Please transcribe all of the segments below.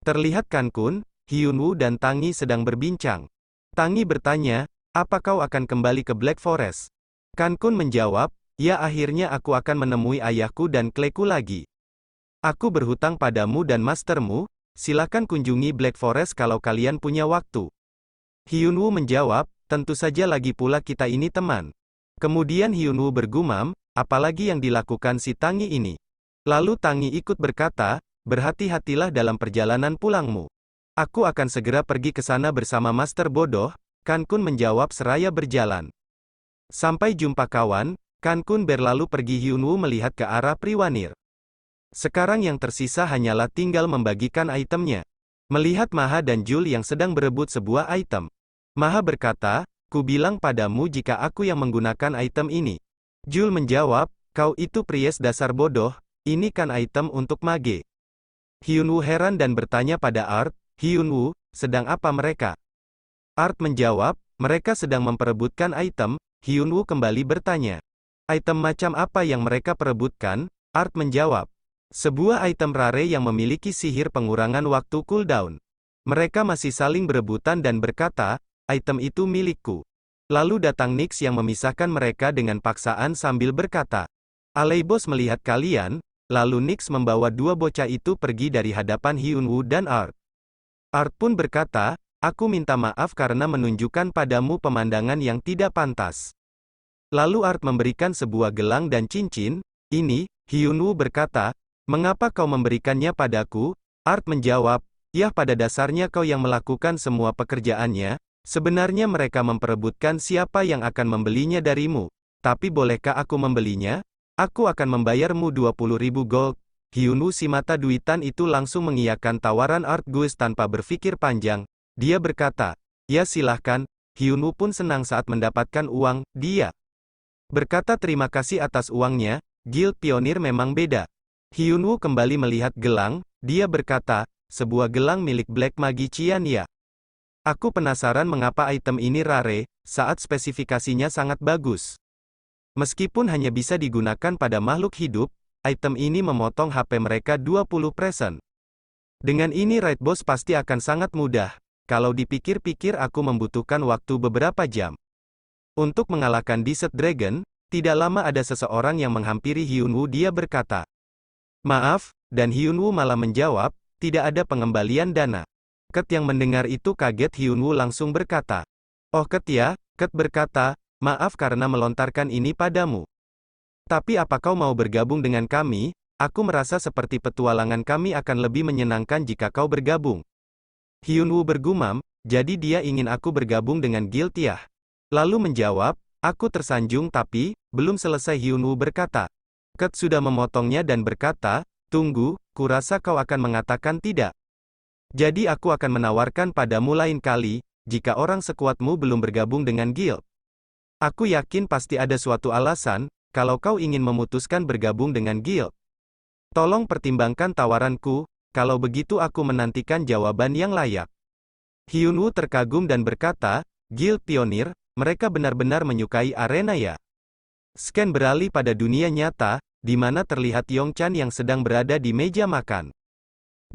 Terlihat Kan Kun, Hyunwoo dan Tangi sedang berbincang. Tangi bertanya, apa kau akan kembali ke Black Forest? Kan Kun menjawab, ya akhirnya aku akan menemui ayahku dan kleku lagi. Aku berhutang padamu dan mastermu, silakan kunjungi Black Forest kalau kalian punya waktu. Hyunwoo menjawab, tentu saja lagi pula kita ini teman. Kemudian Hyunwoo bergumam, apalagi yang dilakukan si Tangi ini. Lalu Tangi ikut berkata, berhati-hatilah dalam perjalanan pulangmu. Aku akan segera pergi ke sana bersama Master Bodoh, Kan Kun menjawab seraya berjalan. Sampai jumpa kawan, Kan Kun berlalu pergi. Hyunwoo melihat ke arah Priwanir. Sekarang yang tersisa hanyalah tinggal membagikan itemnya. Melihat Maha dan Jul yang sedang berebut sebuah item. Maha berkata, ku bilang padamu jika aku yang menggunakan item ini. Jul menjawab, kau itu pries dasar bodoh, ini kan item untuk mage. Hyunwoo heran dan bertanya pada Art, Hyunwoo, sedang apa mereka? Art menjawab, mereka sedang memperebutkan item. Hyunwoo kembali bertanya, item macam apa yang mereka perebutkan? Art menjawab, sebuah item rare yang memiliki sihir pengurangan waktu cooldown. Mereka masih saling berebutan dan berkata, item itu milikku. Lalu datang Nix yang memisahkan mereka dengan paksaan sambil berkata, alay bos melihat kalian. Lalu Nix membawa dua bocah itu pergi dari hadapan Hyunwoo dan Art. Art pun berkata, aku minta maaf karena menunjukkan padamu pemandangan yang tidak pantas. Lalu Art memberikan sebuah gelang dan cincin. Ini, Hyunwoo berkata, mengapa kau memberikannya padaku? Art menjawab, ya pada dasarnya kau yang melakukan semua pekerjaannya. Sebenarnya mereka memperebutkan siapa yang akan membelinya darimu. Tapi bolehkah aku membelinya? Aku akan membayarmu 20.000 gold. Hyunwoo si mata duitan itu langsung mengiyakan tawaran Art Guis tanpa berpikir panjang. Dia berkata, ya silahkan. Hyunwoo pun senang saat mendapatkan uang. Dia berkata terima kasih atas uangnya. Guild Pionir memang beda. Hyunwoo kembali melihat gelang. Dia berkata, sebuah gelang milik Black Magician ya. Aku penasaran mengapa item ini rare, saat spesifikasinya sangat bagus. Meskipun hanya bisa digunakan pada makhluk hidup, item ini memotong HP mereka 20%. Dengan ini raid boss pasti akan sangat mudah. Kalau dipikir-pikir aku membutuhkan waktu beberapa jam. Untuk mengalahkan Desert Dragon, tidak lama ada seseorang yang menghampiri Hyunwoo. Dia berkata, maaf, dan Hyunwoo malah menjawab, tidak ada pengembalian dana. Ket yang mendengar itu kaget. Hyunwoo langsung berkata, oh Ket ya. Ket berkata, maaf karena melontarkan ini padamu. Tapi apa kau mau bergabung dengan kami? Aku merasa seperti petualangan kami akan lebih menyenangkan jika kau bergabung. Hyunwoo bergumam, jadi dia ingin aku bergabung dengan guild ya? Lalu menjawab, aku tersanjung tapi, belum selesai Hyunwoo berkata. Ket sudah memotongnya dan berkata, tunggu, kurasa kau akan mengatakan tidak. Jadi aku akan menawarkan padamu lain kali, jika orang sekuatmu belum bergabung dengan guild. Aku yakin pasti ada suatu alasan, kalau kau ingin memutuskan bergabung dengan guild. Tolong pertimbangkan tawaranku, kalau begitu aku menantikan jawaban yang layak. Hyunwoo terkagum dan berkata, Guild Pionir, mereka benar-benar menyukai arena ya. Scan beralih pada dunia nyata, di mana terlihat Yongchan yang sedang berada di meja makan.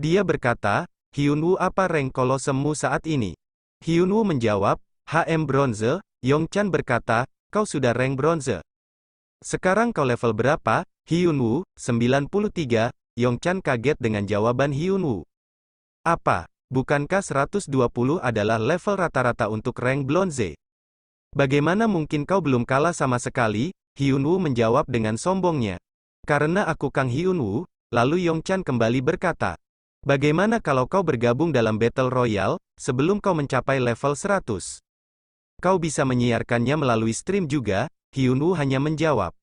Dia berkata, Hyunwoo apa rank kolosemu saat ini? Hyunwoo menjawab, HM Bronze. Yongchan berkata, kau sudah rank Bronze. Sekarang kau level berapa? Hyunwoo, 93. Yongchan kaget dengan jawaban Hyunwoo. Apa? Bukankah 120 adalah level rata-rata untuk rank Bronze? Bagaimana mungkin kau belum kalah sama sekali? Hyunwoo menjawab dengan sombongnya. Karena aku Kang Hyunwoo. Lalu Yongchan kembali berkata, bagaimana kalau kau bergabung dalam Battle Royale, sebelum kau mencapai level 100? Kau bisa menyiarkannya melalui stream juga? Hyunwoo hanya menjawab,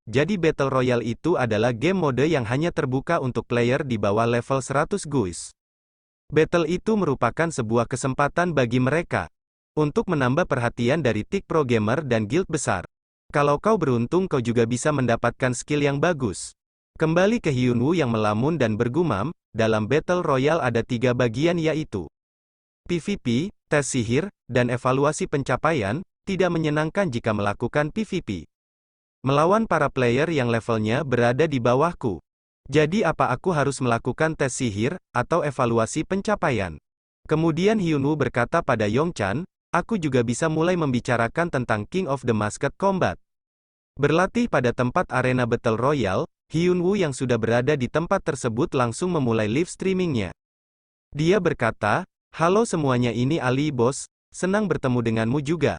jadi Battle Royale itu adalah game mode yang hanya terbuka untuk player di bawah level 100 guys. Battle itu merupakan sebuah kesempatan bagi mereka untuk menambah perhatian dari tik pro gamer dan guild besar. Kalau kau beruntung kau juga bisa mendapatkan skill yang bagus. Kembali ke Hyunwoo yang melamun dan bergumam, dalam Battle Royale ada 3 bagian yaitu PvP, tes sihir, dan evaluasi pencapaian. Tidak menyenangkan jika melakukan PvP. Melawan para player yang levelnya berada di bawahku. Jadi apa aku harus melakukan tes sihir, atau evaluasi pencapaian? Kemudian Hyunwoo berkata pada Yongchan, aku juga bisa mulai membicarakan tentang King of the Masked Combat. Berlatih pada tempat arena Battle Royale, Hyunwoo yang sudah berada di tempat tersebut langsung memulai live streamingnya. Dia berkata, halo semuanya, ini Ali bos, senang bertemu denganmu juga.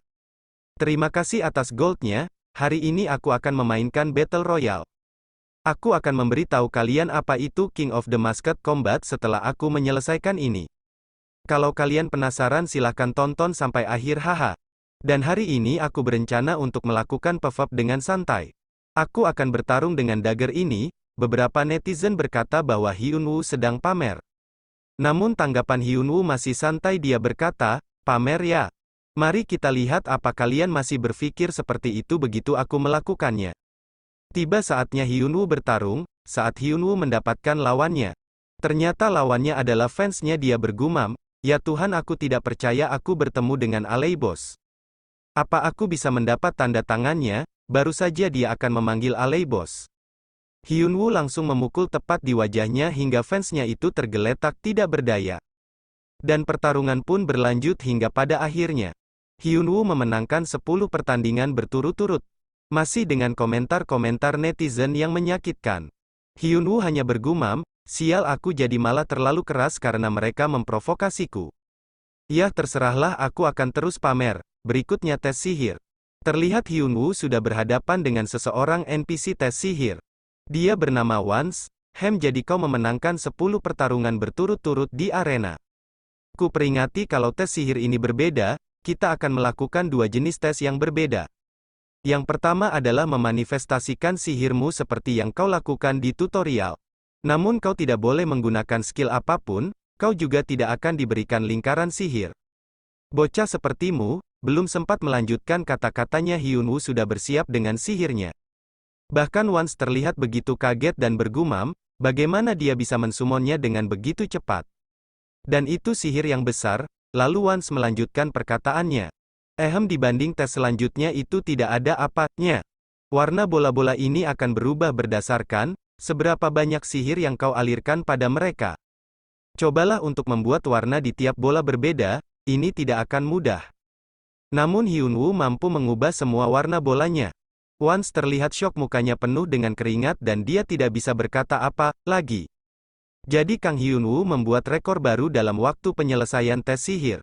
Terima kasih atas goldnya, hari ini aku akan memainkan Battle Royale. Aku akan memberitahu kalian apa itu King of the Masked Combat setelah aku menyelesaikan ini. Kalau kalian penasaran silahkan tonton sampai akhir haha. Dan hari ini aku berencana untuk melakukan PvP dengan santai. Aku akan bertarung dengan dagger ini, beberapa netizen berkata bahwa Hyunwoo sedang pamer. Namun tanggapan Hyunwoo masih santai, dia berkata, pamer ya? Mari kita lihat apa kalian masih berpikir seperti itu begitu aku melakukannya. Tiba saatnya Hyunwoo bertarung, saat Hyunwoo mendapatkan lawannya. Ternyata lawannya adalah fansnya, dia bergumam, ya Tuhan aku tidak percaya aku bertemu dengan Ali bos. Apa aku bisa mendapat tanda tangannya, baru saja dia akan memanggil Ali bos. Hyunwoo langsung memukul tepat di wajahnya hingga fansnya itu tergeletak tidak berdaya. Dan pertarungan pun berlanjut hingga pada akhirnya. Hyunwoo memenangkan 10 pertandingan berturut-turut. Masih dengan komentar-komentar netizen yang menyakitkan. Hyunwoo hanya bergumam, sial aku jadi malah terlalu keras karena mereka memprovokasiku. Ya terserahlah, aku akan terus pamer. Berikutnya tes sihir. Terlihat Hyunwoo sudah berhadapan dengan seseorang NPC tes sihir. Dia bernama Wans, jadi kau memenangkan 10 pertarungan berturut-turut di arena. Ku peringati kalau tes sihir ini berbeda, kita akan melakukan 2 jenis tes yang berbeda. Yang pertama adalah memanifestasikan sihirmu seperti yang kau lakukan di tutorial. Namun kau tidak boleh menggunakan skill apapun, kau juga tidak akan diberikan lingkaran sihir. Bocah sepertimu, belum sempat melanjutkan kata-katanya Hyunwoo sudah bersiap dengan sihirnya. Bahkan Wans terlihat begitu kaget dan bergumam, bagaimana dia bisa mensumonnya dengan begitu cepat. Dan itu sihir yang besar, lalu Wans melanjutkan perkataannya. Dibanding tes selanjutnya itu tidak ada apa-nya. Warna bola-bola ini akan berubah berdasarkan seberapa banyak sihir yang kau alirkan pada mereka. Cobalah untuk membuat warna di tiap bola berbeda, ini tidak akan mudah. Namun Hyunwoo mampu mengubah semua warna bolanya. Wans terlihat syok, mukanya penuh dengan keringat dan dia tidak bisa berkata apa lagi. Jadi Kang Hyunwoo membuat rekor baru dalam waktu penyelesaian tes sihir.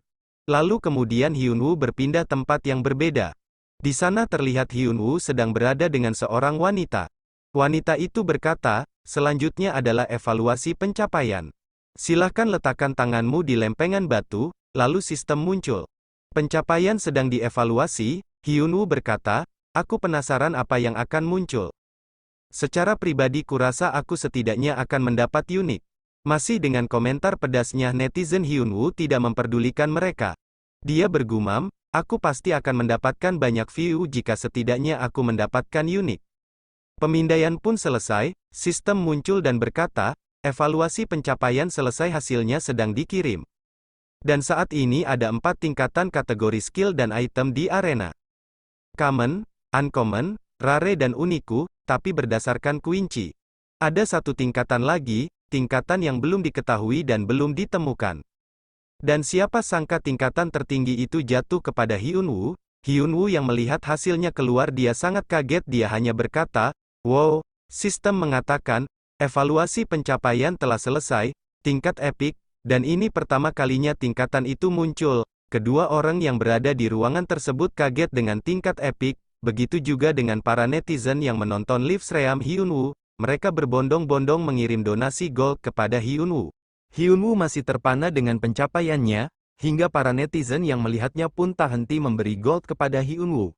Lalu kemudian Hyunwoo berpindah tempat yang berbeda. Di sana terlihat Hyunwoo sedang berada dengan seorang wanita. Wanita itu berkata, selanjutnya adalah evaluasi pencapaian. Silahkan letakkan tanganmu di lempengan batu, lalu sistem muncul. Pencapaian sedang dievaluasi, Hyunwoo berkata, aku penasaran apa yang akan muncul. Secara pribadi kurasa aku setidaknya akan mendapat unik. Masih dengan komentar pedasnya netizen, Hyunwoo tidak memperdulikan mereka. Dia bergumam, aku pasti akan mendapatkan banyak view jika setidaknya aku mendapatkan unik. Pemindaian pun selesai, sistem muncul dan berkata, evaluasi pencapaian selesai, hasilnya sedang dikirim. Dan saat ini ada 4 tingkatan kategori skill dan item di arena. Common, Uncommon, Rare dan Uniku, tapi berdasarkan kunci. Ada 1 tingkatan lagi, tingkatan yang belum diketahui dan belum ditemukan. Dan siapa sangka tingkatan tertinggi itu jatuh kepada Hyunwoo. Hyunwoo yang melihat hasilnya keluar dia sangat kaget, dia hanya berkata, wow, sistem mengatakan, evaluasi pencapaian telah selesai, tingkat epic, dan ini pertama kalinya tingkatan itu muncul. Kedua orang yang berada di ruangan tersebut kaget dengan tingkat epic, begitu juga dengan para netizen yang menonton live stream Hyunwoo. Mereka berbondong-bondong mengirim donasi gold kepada Hyunwoo. Hyunwoo masih terpana dengan pencapaiannya, hingga para netizen yang melihatnya pun tak henti memberi gold kepada Hyunwoo.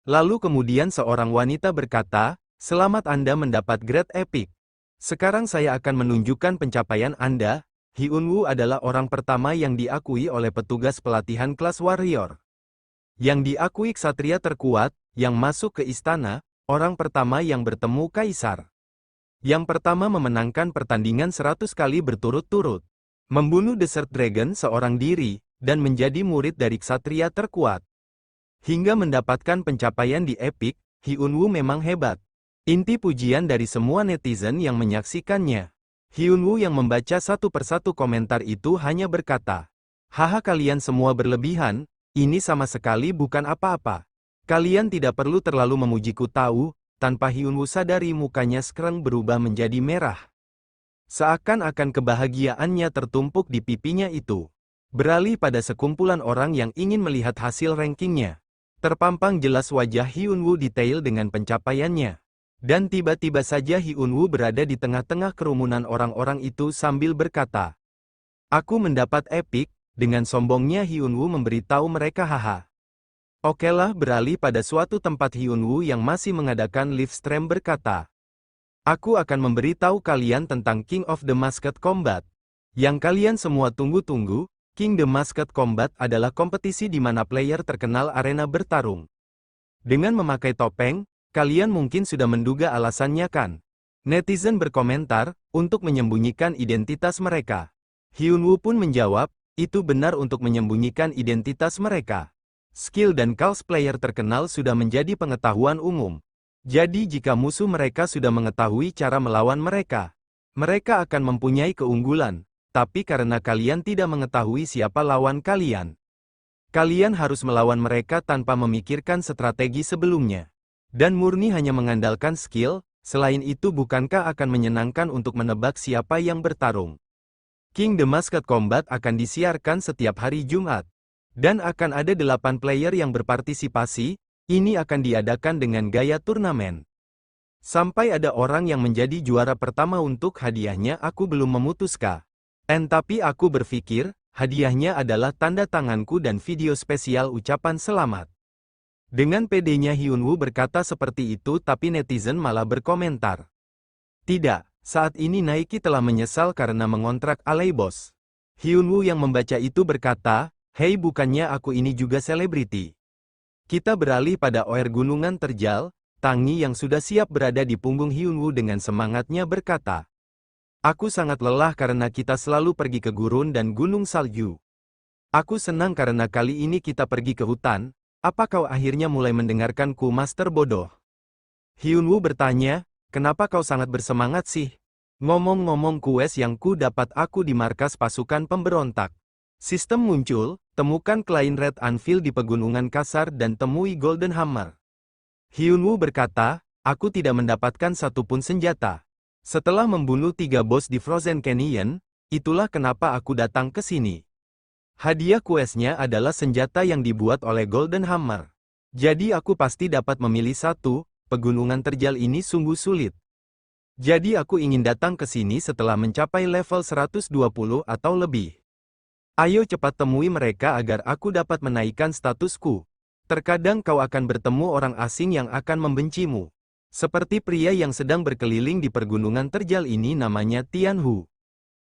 Lalu kemudian seorang wanita berkata, selamat Anda mendapat grade epic. Sekarang saya akan menunjukkan pencapaian Anda. Hyunwoo adalah orang pertama yang diakui oleh petugas pelatihan kelas warrior. Yang diakui ksatria terkuat, yang masuk ke istana, orang pertama yang bertemu kaisar. Yang pertama memenangkan pertandingan 100 kali berturut-turut. Membunuh Desert Dragon seorang diri, dan menjadi murid dari ksatria terkuat. Hingga mendapatkan pencapaian di epic, Hyunwoo memang hebat. Inti pujian dari semua netizen yang menyaksikannya. Hyunwoo yang membaca satu persatu komentar itu hanya berkata, "Haha, kalian semua berlebihan, ini sama sekali bukan apa-apa. Kalian tidak perlu terlalu memujiku." Tahu, tanpa Hyunwoo sadari mukanya sekarang berubah menjadi merah. Seakan-akan kebahagiaannya tertumpuk di pipinya itu. Beralih pada sekumpulan orang yang ingin melihat hasil rankingnya. Terpampang jelas wajah Hyunwoo detail dengan pencapaiannya. Dan tiba-tiba saja Hyunwoo berada di tengah-tengah kerumunan orang-orang itu sambil berkata, "Aku mendapat epic." Dengan sombongnya Hyunwoo memberitahu mereka, "Haha." Okelah, beralih pada suatu tempat Hyunwoo yang masih mengadakan live stream berkata, "Aku akan memberitahu kalian tentang King of the Masked Combat. Yang kalian semua tunggu-tunggu. King the Masked Combat adalah kompetisi di mana player terkenal arena bertarung. Dengan memakai topeng, kalian mungkin sudah menduga alasannya kan?" Netizen berkomentar, untuk menyembunyikan identitas mereka. Hyunwoo pun menjawab, itu benar, untuk menyembunyikan identitas mereka. Skill dan skills player terkenal sudah menjadi pengetahuan umum. Jadi jika musuh mereka sudah mengetahui cara melawan mereka, mereka akan mempunyai keunggulan. Tapi karena kalian tidak mengetahui siapa lawan kalian, kalian harus melawan mereka tanpa memikirkan strategi sebelumnya. Dan murni hanya mengandalkan skill. Selain itu, bukankah akan menyenangkan untuk menebak siapa yang bertarung? King the Masked Combat akan disiarkan setiap hari Jumat. Dan akan ada 8 player yang berpartisipasi. Ini akan diadakan dengan gaya turnamen. Sampai ada orang yang menjadi juara pertama. Untuk hadiahnya aku belum memutuskan. Tapi aku berpikir, hadiahnya adalah tanda tanganku dan video spesial ucapan selamat. Dengan pedenya Hyunwoo berkata seperti itu, tapi netizen malah berkomentar, "Tidak, saat ini Nike telah menyesal karena mengontrak Alaibos." Hyunwoo yang membaca itu berkata, "Hei, bukannya aku ini juga selebriti." Kita beralih pada Oer Gunungan Terjal. Tangi yang sudah siap berada di punggung Hyunwoo dengan semangatnya berkata, "Aku sangat lelah karena kita selalu pergi ke gurun dan gunung salju. Aku senang karena kali ini kita pergi ke hutan. Apa kau akhirnya mulai mendengarkanku, Master Bodoh?" Hyunwoo bertanya, "Kenapa kau sangat bersemangat sih?" "Ngomong-ngomong, quest yang ku dapat aku di markas pasukan pemberontak. Sistem muncul, temukan Klein Red Anvil di Pegunungan Kasar dan temui Golden Hammer." Hyunwoo berkata, "Aku tidak mendapatkan satupun senjata. Setelah membunuh 3 bos di Frozen Canyon, itulah kenapa aku datang ke sini. Hadiah questnya adalah senjata yang dibuat oleh Golden Hammer. Jadi aku pasti dapat memilih satu. Pegunungan terjal ini sungguh sulit. Jadi aku ingin datang ke sini setelah mencapai level 120 atau lebih. Ayo cepat temui mereka agar aku dapat menaikkan statusku. Terkadang kau akan bertemu orang asing yang akan membencimu. Seperti pria yang sedang berkeliling di pergunungan terjal ini, namanya Tianhu."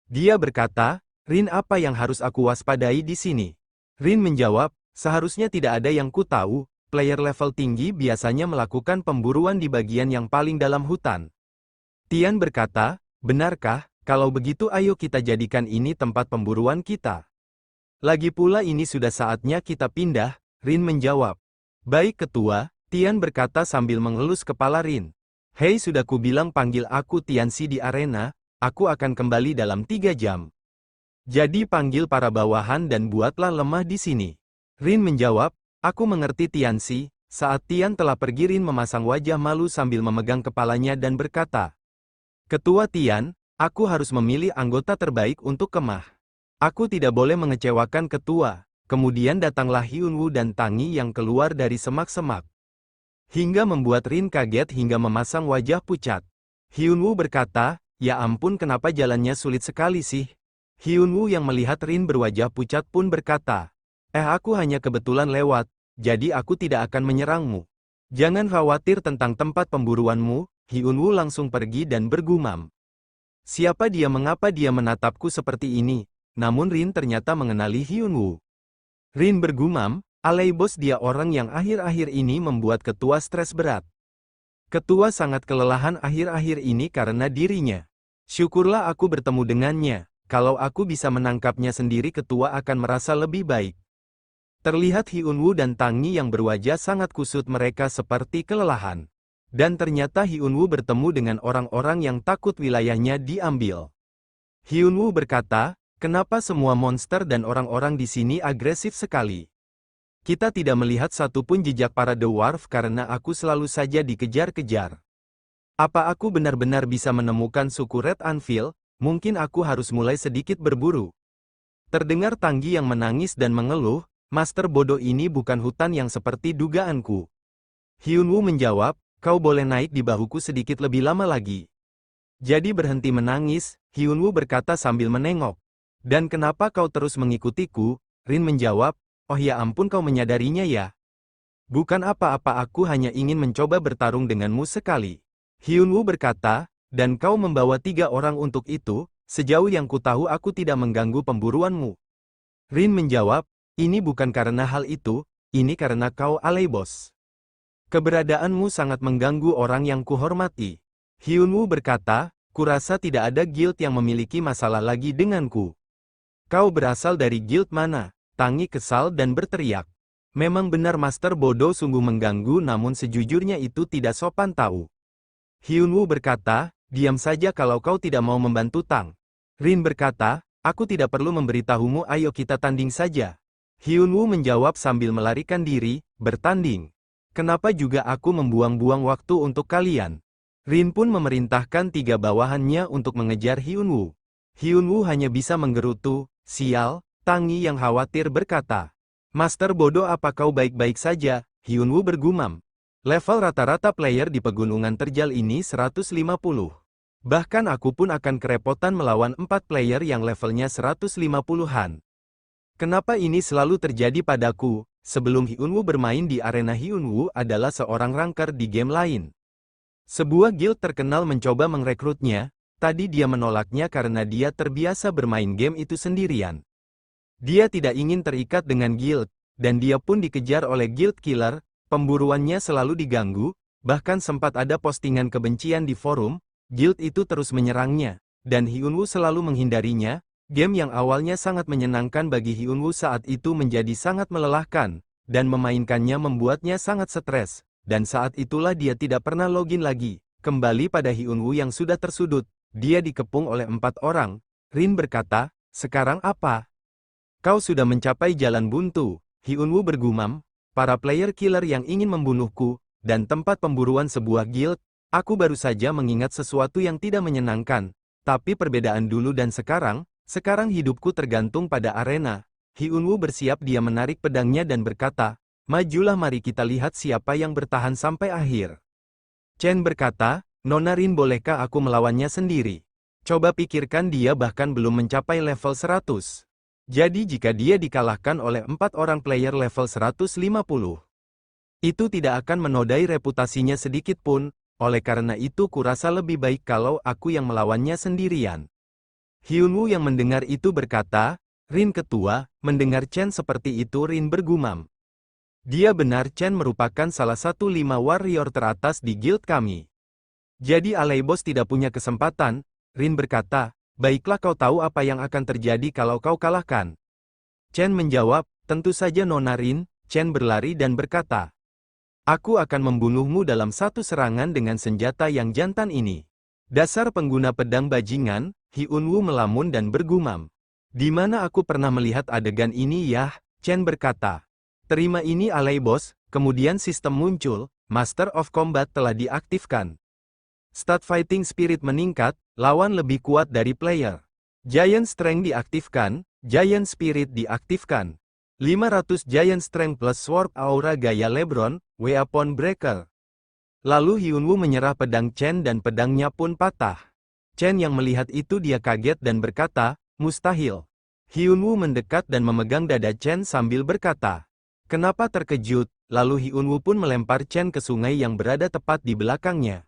Dia berkata, "Rin, apa yang harus aku waspadai di sini?" Rin menjawab, "Seharusnya tidak ada yang ku tahu. Player level tinggi biasanya melakukan pemburuan di bagian yang paling dalam hutan." Tian berkata, "Benarkah? Kalau begitu ayo kita jadikan ini tempat pemburuan kita. Lagi pula ini sudah saatnya kita pindah." Rin menjawab, "Baik ketua." Tian berkata sambil mengelus kepala Rin. "Hei, sudah ku bilang panggil aku Tianxi di arena. Aku akan kembali dalam 3 jam. Jadi panggil para bawahan dan buatlah lemah di sini." Rin menjawab, "Aku mengerti Tianxi." Saat Tian telah pergi, Rin memasang wajah malu sambil memegang kepalanya dan berkata, "Ketua Tian, aku harus memilih anggota terbaik untuk kemah. Aku tidak boleh mengecewakan ketua." Kemudian datanglah Hyunwoo dan Tangi yang keluar dari semak-semak. Hingga membuat Rin kaget hingga memasang wajah pucat. Hyunwoo berkata, "Ya ampun, kenapa jalannya sulit sekali sih?" Hyunwoo yang melihat Rin berwajah pucat pun berkata, Aku hanya kebetulan lewat, jadi aku tidak akan menyerangmu. Jangan khawatir tentang tempat pemburuanmu." Hyunwoo langsung pergi dan bergumam, "Siapa dia, mengapa dia menatapku seperti ini?" Namun Rin ternyata mengenali Hyunwoo. Rin bergumam, "Alaibos, dia orang yang akhir-akhir ini membuat ketua stres berat. Ketua sangat kelelahan akhir-akhir ini karena dirinya. Syukurlah aku bertemu dengannya. Kalau aku bisa menangkapnya sendiri, ketua akan merasa lebih baik." Terlihat Hyunwoo dan Tangi yang berwajah sangat kusut, mereka seperti kelelahan. Dan ternyata Hyunwoo bertemu dengan orang-orang yang takut wilayahnya diambil. Hyunwoo berkata, kenapa semua monster dan orang-orang di sini agresif sekali? Kita tidak melihat satupun jejak para dwarf karena aku selalu saja dikejar-kejar. Apa aku benar-benar bisa menemukan suku Red Anvil? Mungkin aku harus mulai sedikit berburu. Terdengar Tanggi yang menangis dan mengeluh, Master bodoh ini bukan hutan yang seperti dugaanku. Hyunwoo menjawab, kau boleh naik di bahuku sedikit lebih lama lagi. Jadi berhenti menangis, Hyunwoo berkata sambil menengok. Dan kenapa kau terus mengikutiku? Rin menjawab, oh ya ampun kau menyadarinya ya. Bukan apa-apa aku hanya ingin mencoba bertarung denganmu sekali. Hyunwoo berkata, dan kau membawa 3 orang untuk itu, sejauh yang ku tahu aku tidak mengganggu pemburuanmu. Rin menjawab, ini bukan karena hal itu, ini karena kau alay bos. Keberadaanmu sangat mengganggu orang yang kuhormati. Hyunwoo berkata, kurasa tidak ada guild yang memiliki masalah lagi denganku. Kau berasal dari guild mana? Tanggi kesal dan berteriak. Memang benar Master bodoh sungguh mengganggu namun sejujurnya itu tidak sopan tahu. Hyunwoo berkata, diam saja kalau kau tidak mau membantu Tang. Rin berkata, aku tidak perlu memberitahumu ayo kita tanding saja. Hyunwoo menjawab sambil melarikan diri, bertanding. Kenapa juga aku membuang-buang waktu untuk kalian? Rin pun memerintahkan 3 bawahannya untuk mengejar Hyunwoo. Hyunwoo hanya bisa menggerutu, sial, Tanggi yang khawatir berkata. Master bodoh apa kau baik-baik saja? Hyunwoo bergumam. Level rata-rata player di pegunungan terjal ini 150. Bahkan aku pun akan kerepotan melawan 4 player yang levelnya 150-an. Kenapa ini selalu terjadi padaku? Sebelum Hyunwoo bermain di arena Hyunwoo adalah seorang ranker di game lain. Sebuah guild terkenal mencoba merekrutnya, tadi dia menolaknya karena dia terbiasa bermain game itu sendirian. Dia tidak ingin terikat dengan guild, dan dia pun dikejar oleh guild killer, pemburuannya selalu diganggu, bahkan sempat ada postingan kebencian di forum, guild itu terus menyerangnya, dan Hyunwoo selalu menghindarinya. Game yang awalnya sangat menyenangkan bagi Hyunwoo saat itu menjadi sangat melelahkan, dan memainkannya membuatnya sangat stres, dan saat itulah dia tidak pernah login lagi. Kembali pada Hyunwoo yang sudah tersudut, dia dikepung oleh 4 orang. Rin berkata, sekarang apa? Kau sudah mencapai jalan buntu, Hyunwoo bergumam, para player killer yang ingin membunuhku, dan tempat pemburuan sebuah guild, aku baru saja mengingat sesuatu yang tidak menyenangkan, tapi perbedaan dulu dan sekarang hidupku tergantung pada arena. Hyunwoo bersiap dia menarik pedangnya dan berkata, majulah mari kita lihat siapa yang bertahan sampai akhir. Chen berkata, Nona Rin bolehkah aku melawannya sendiri? Coba pikirkan dia bahkan belum mencapai level 100. Jadi jika dia dikalahkan oleh 4 orang player level 150, itu tidak akan menodai reputasinya sedikit pun, oleh karena itu kurasa lebih baik kalau aku yang melawannya sendirian. Hyunwoo yang mendengar itu berkata, Rin ketua, mendengar Chen seperti itu Rin bergumam. Dia benar Chen merupakan salah satu 5 warrior teratas di guild kami. Jadi alay bos tidak punya kesempatan, Rin berkata. Baiklah kau tahu apa yang akan terjadi kalau kau kalahkan. Chen menjawab, tentu saja Nona Rin. Chen berlari dan berkata, aku akan membunuhmu dalam satu serangan dengan senjata yang jantan ini. Dasar pengguna pedang bajingan, Hyunwoo melamun dan bergumam. Di mana aku pernah melihat adegan ini ya? Chen berkata. Terima ini alay bos, kemudian sistem muncul, Master of Combat telah diaktifkan. Stat Fighting Spirit meningkat, lawan lebih kuat dari player. Giant Strength diaktifkan, Giant Spirit diaktifkan. 500 Giant Strength plus Sword Aura Gaya Lebron, Weapon Breaker. Lalu Hyunwoo menyerah pedang Chen dan pedangnya pun patah. Chen yang melihat itu dia kaget dan berkata, mustahil. Hyunwoo mendekat dan memegang dada Chen sambil berkata, kenapa terkejut? Lalu Hyunwoo pun melempar Chen ke sungai yang berada tepat di belakangnya.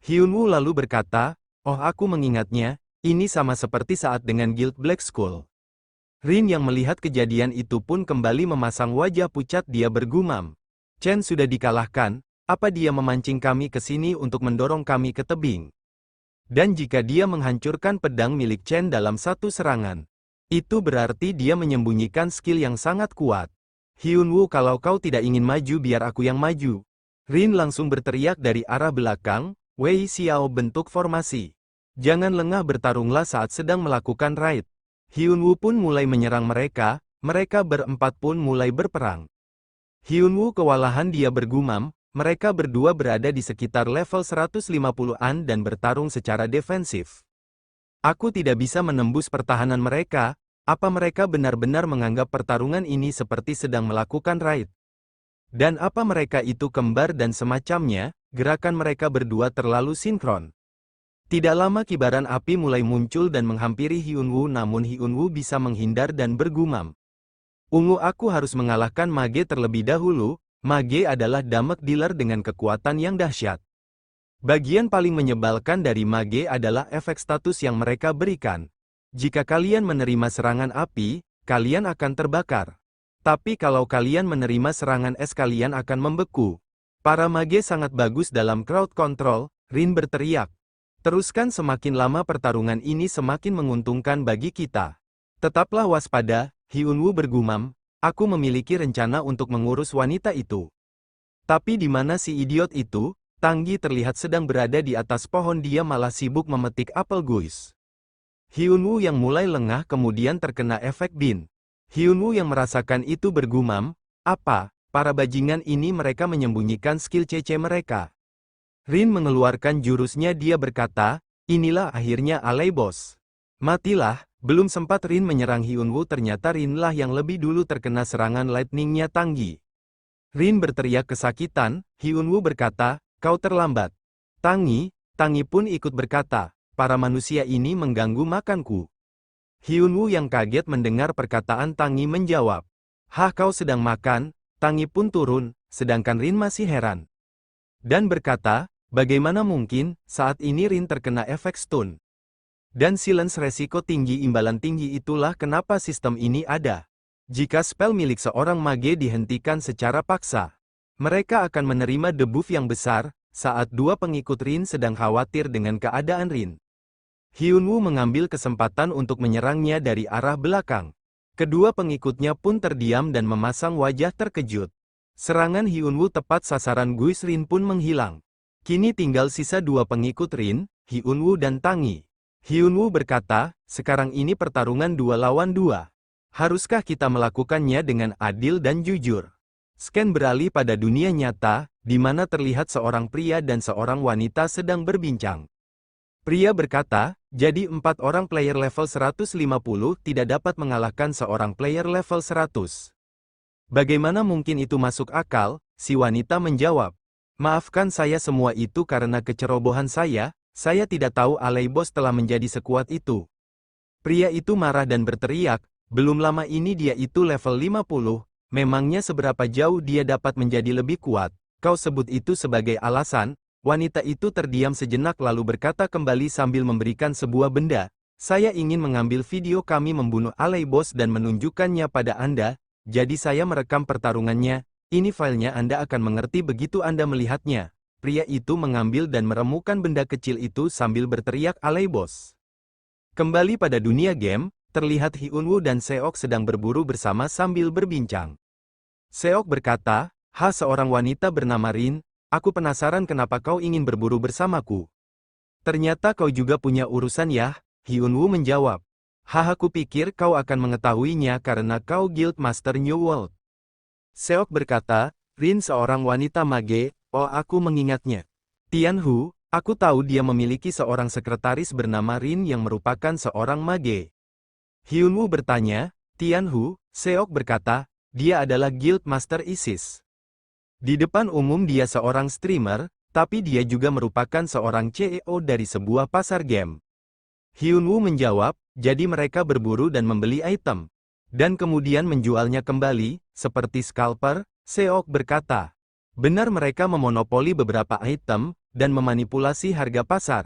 Hyunwoo lalu berkata, oh aku mengingatnya, ini sama seperti saat dengan Guild Black Skull. Rin yang melihat kejadian itu pun kembali memasang wajah pucat dia bergumam. Chen sudah dikalahkan, apa dia memancing kami ke sini untuk mendorong kami ke tebing? Dan jika dia menghancurkan pedang milik Chen dalam satu serangan, itu berarti dia menyembunyikan skill yang sangat kuat. Hyunwoo kalau kau tidak ingin maju biar aku yang maju. Rin langsung berteriak dari arah belakang, Wei Xiao bentuk formasi. Jangan lengah bertarunglah saat sedang melakukan raid. Hyunwoo pun mulai menyerang mereka berempat pun mulai berperang. Hyunwoo kewalahan dia bergumam, mereka berdua berada di sekitar level 150-an dan bertarung secara defensif. Aku tidak bisa menembus pertahanan mereka, apa mereka benar-benar menganggap pertarungan ini seperti sedang melakukan raid? Dan apa mereka itu kembar dan semacamnya, gerakan mereka berdua terlalu sinkron. Tidak lama kibaran api mulai muncul dan menghampiri Hyunwoo namun Hyunwoo bisa menghindar dan bergumam. Ungu aku harus mengalahkan Mage terlebih dahulu, Mage adalah damage dealer dengan kekuatan yang dahsyat. Bagian paling menyebalkan dari Mage adalah efek status yang mereka berikan. Jika kalian menerima serangan api, kalian akan terbakar. Tapi kalau kalian menerima serangan es kalian akan membeku. Para mage sangat bagus dalam crowd control, Rin berteriak. Teruskan semakin lama pertarungan ini semakin menguntungkan bagi kita. Tetaplah waspada, Hyunwoo bergumam, aku memiliki rencana untuk mengurus wanita itu. Tapi di mana si idiot itu? Tanggi terlihat sedang berada di atas pohon dia malah sibuk memetik apel guys. Hyunwoo yang mulai lengah kemudian terkena efek bin. Hyunwoo yang merasakan itu bergumam, apa, para bajingan ini mereka menyembunyikan skill CC mereka. Rin mengeluarkan jurusnya dia berkata, inilah akhirnya alay bos. Matilah, belum sempat Rin menyerang Hyunwoo ternyata Rinlah yang lebih dulu terkena serangan lightningnya Tanggi. Rin berteriak kesakitan, Hyunwoo berkata, kau terlambat. Tangi pun ikut berkata, para manusia ini mengganggu makanku. Hyunwoo yang kaget mendengar perkataan Tangi menjawab. Hah kau sedang makan? Tangi pun turun, sedangkan Rin masih heran. Dan berkata, bagaimana mungkin, saat ini Rin terkena efek stun. Dan silence resiko tinggi imbalan tinggi itulah kenapa sistem ini ada. Jika spell milik seorang mage dihentikan secara paksa, mereka akan menerima debuff yang besar, saat dua pengikut Rin sedang khawatir dengan keadaan Rin. Hyunwoo mengambil kesempatan untuk menyerangnya dari arah belakang. Kedua pengikutnya pun terdiam dan memasang wajah terkejut. Serangan Hyunwoo tepat sasaran Guis Rin pun menghilang. Kini tinggal sisa dua pengikut Rin, Hyunwoo dan Tangi. Hyunwoo berkata, sekarang ini pertarungan 2 lawan 2. Haruskah kita melakukannya dengan adil dan jujur? Scan beralih pada dunia nyata, di mana terlihat seorang pria dan seorang wanita sedang berbincang. Pria berkata, jadi 4 orang player level 150 tidak dapat mengalahkan seorang player level 100. Bagaimana mungkin itu masuk akal? Si wanita menjawab. Maafkan saya semua itu karena kecerobohan saya tidak tahu alay bos telah menjadi sekuat itu. Pria itu marah dan berteriak, belum lama ini dia itu level 50, memangnya seberapa jauh dia dapat menjadi lebih kuat, kau sebut itu sebagai alasan? Wanita itu terdiam sejenak lalu berkata kembali sambil memberikan sebuah benda, saya ingin mengambil video kami membunuh alay bos dan menunjukkannya pada Anda, jadi saya merekam pertarungannya, ini filenya Anda akan mengerti begitu Anda melihatnya. Pria itu mengambil dan meremukan benda kecil itu sambil berteriak alay bos. Kembali pada dunia game, terlihat Hyunwoo dan Seok sedang berburu bersama sambil berbincang. Seok berkata, seorang wanita bernama Rin, aku penasaran kenapa kau ingin berburu bersamaku. Ternyata kau juga punya urusan ya, Hyunwoo menjawab. Aku pikir kau akan mengetahuinya karena kau Guild Master New World. Seok berkata, Rin seorang wanita mage, aku mengingatnya. Tianhu, aku tahu dia memiliki seorang sekretaris bernama Rin yang merupakan seorang mage. Hyunwoo bertanya, Tianhu, Seok berkata, dia adalah Guild Master Isis. Di depan umum dia seorang streamer, tapi dia juga merupakan seorang CEO dari sebuah pasar game. Hyunwoo menjawab, jadi mereka berburu dan membeli item. Dan kemudian menjualnya kembali, seperti scalper, Seok berkata. Benar mereka memonopoli beberapa item, dan memanipulasi harga pasar.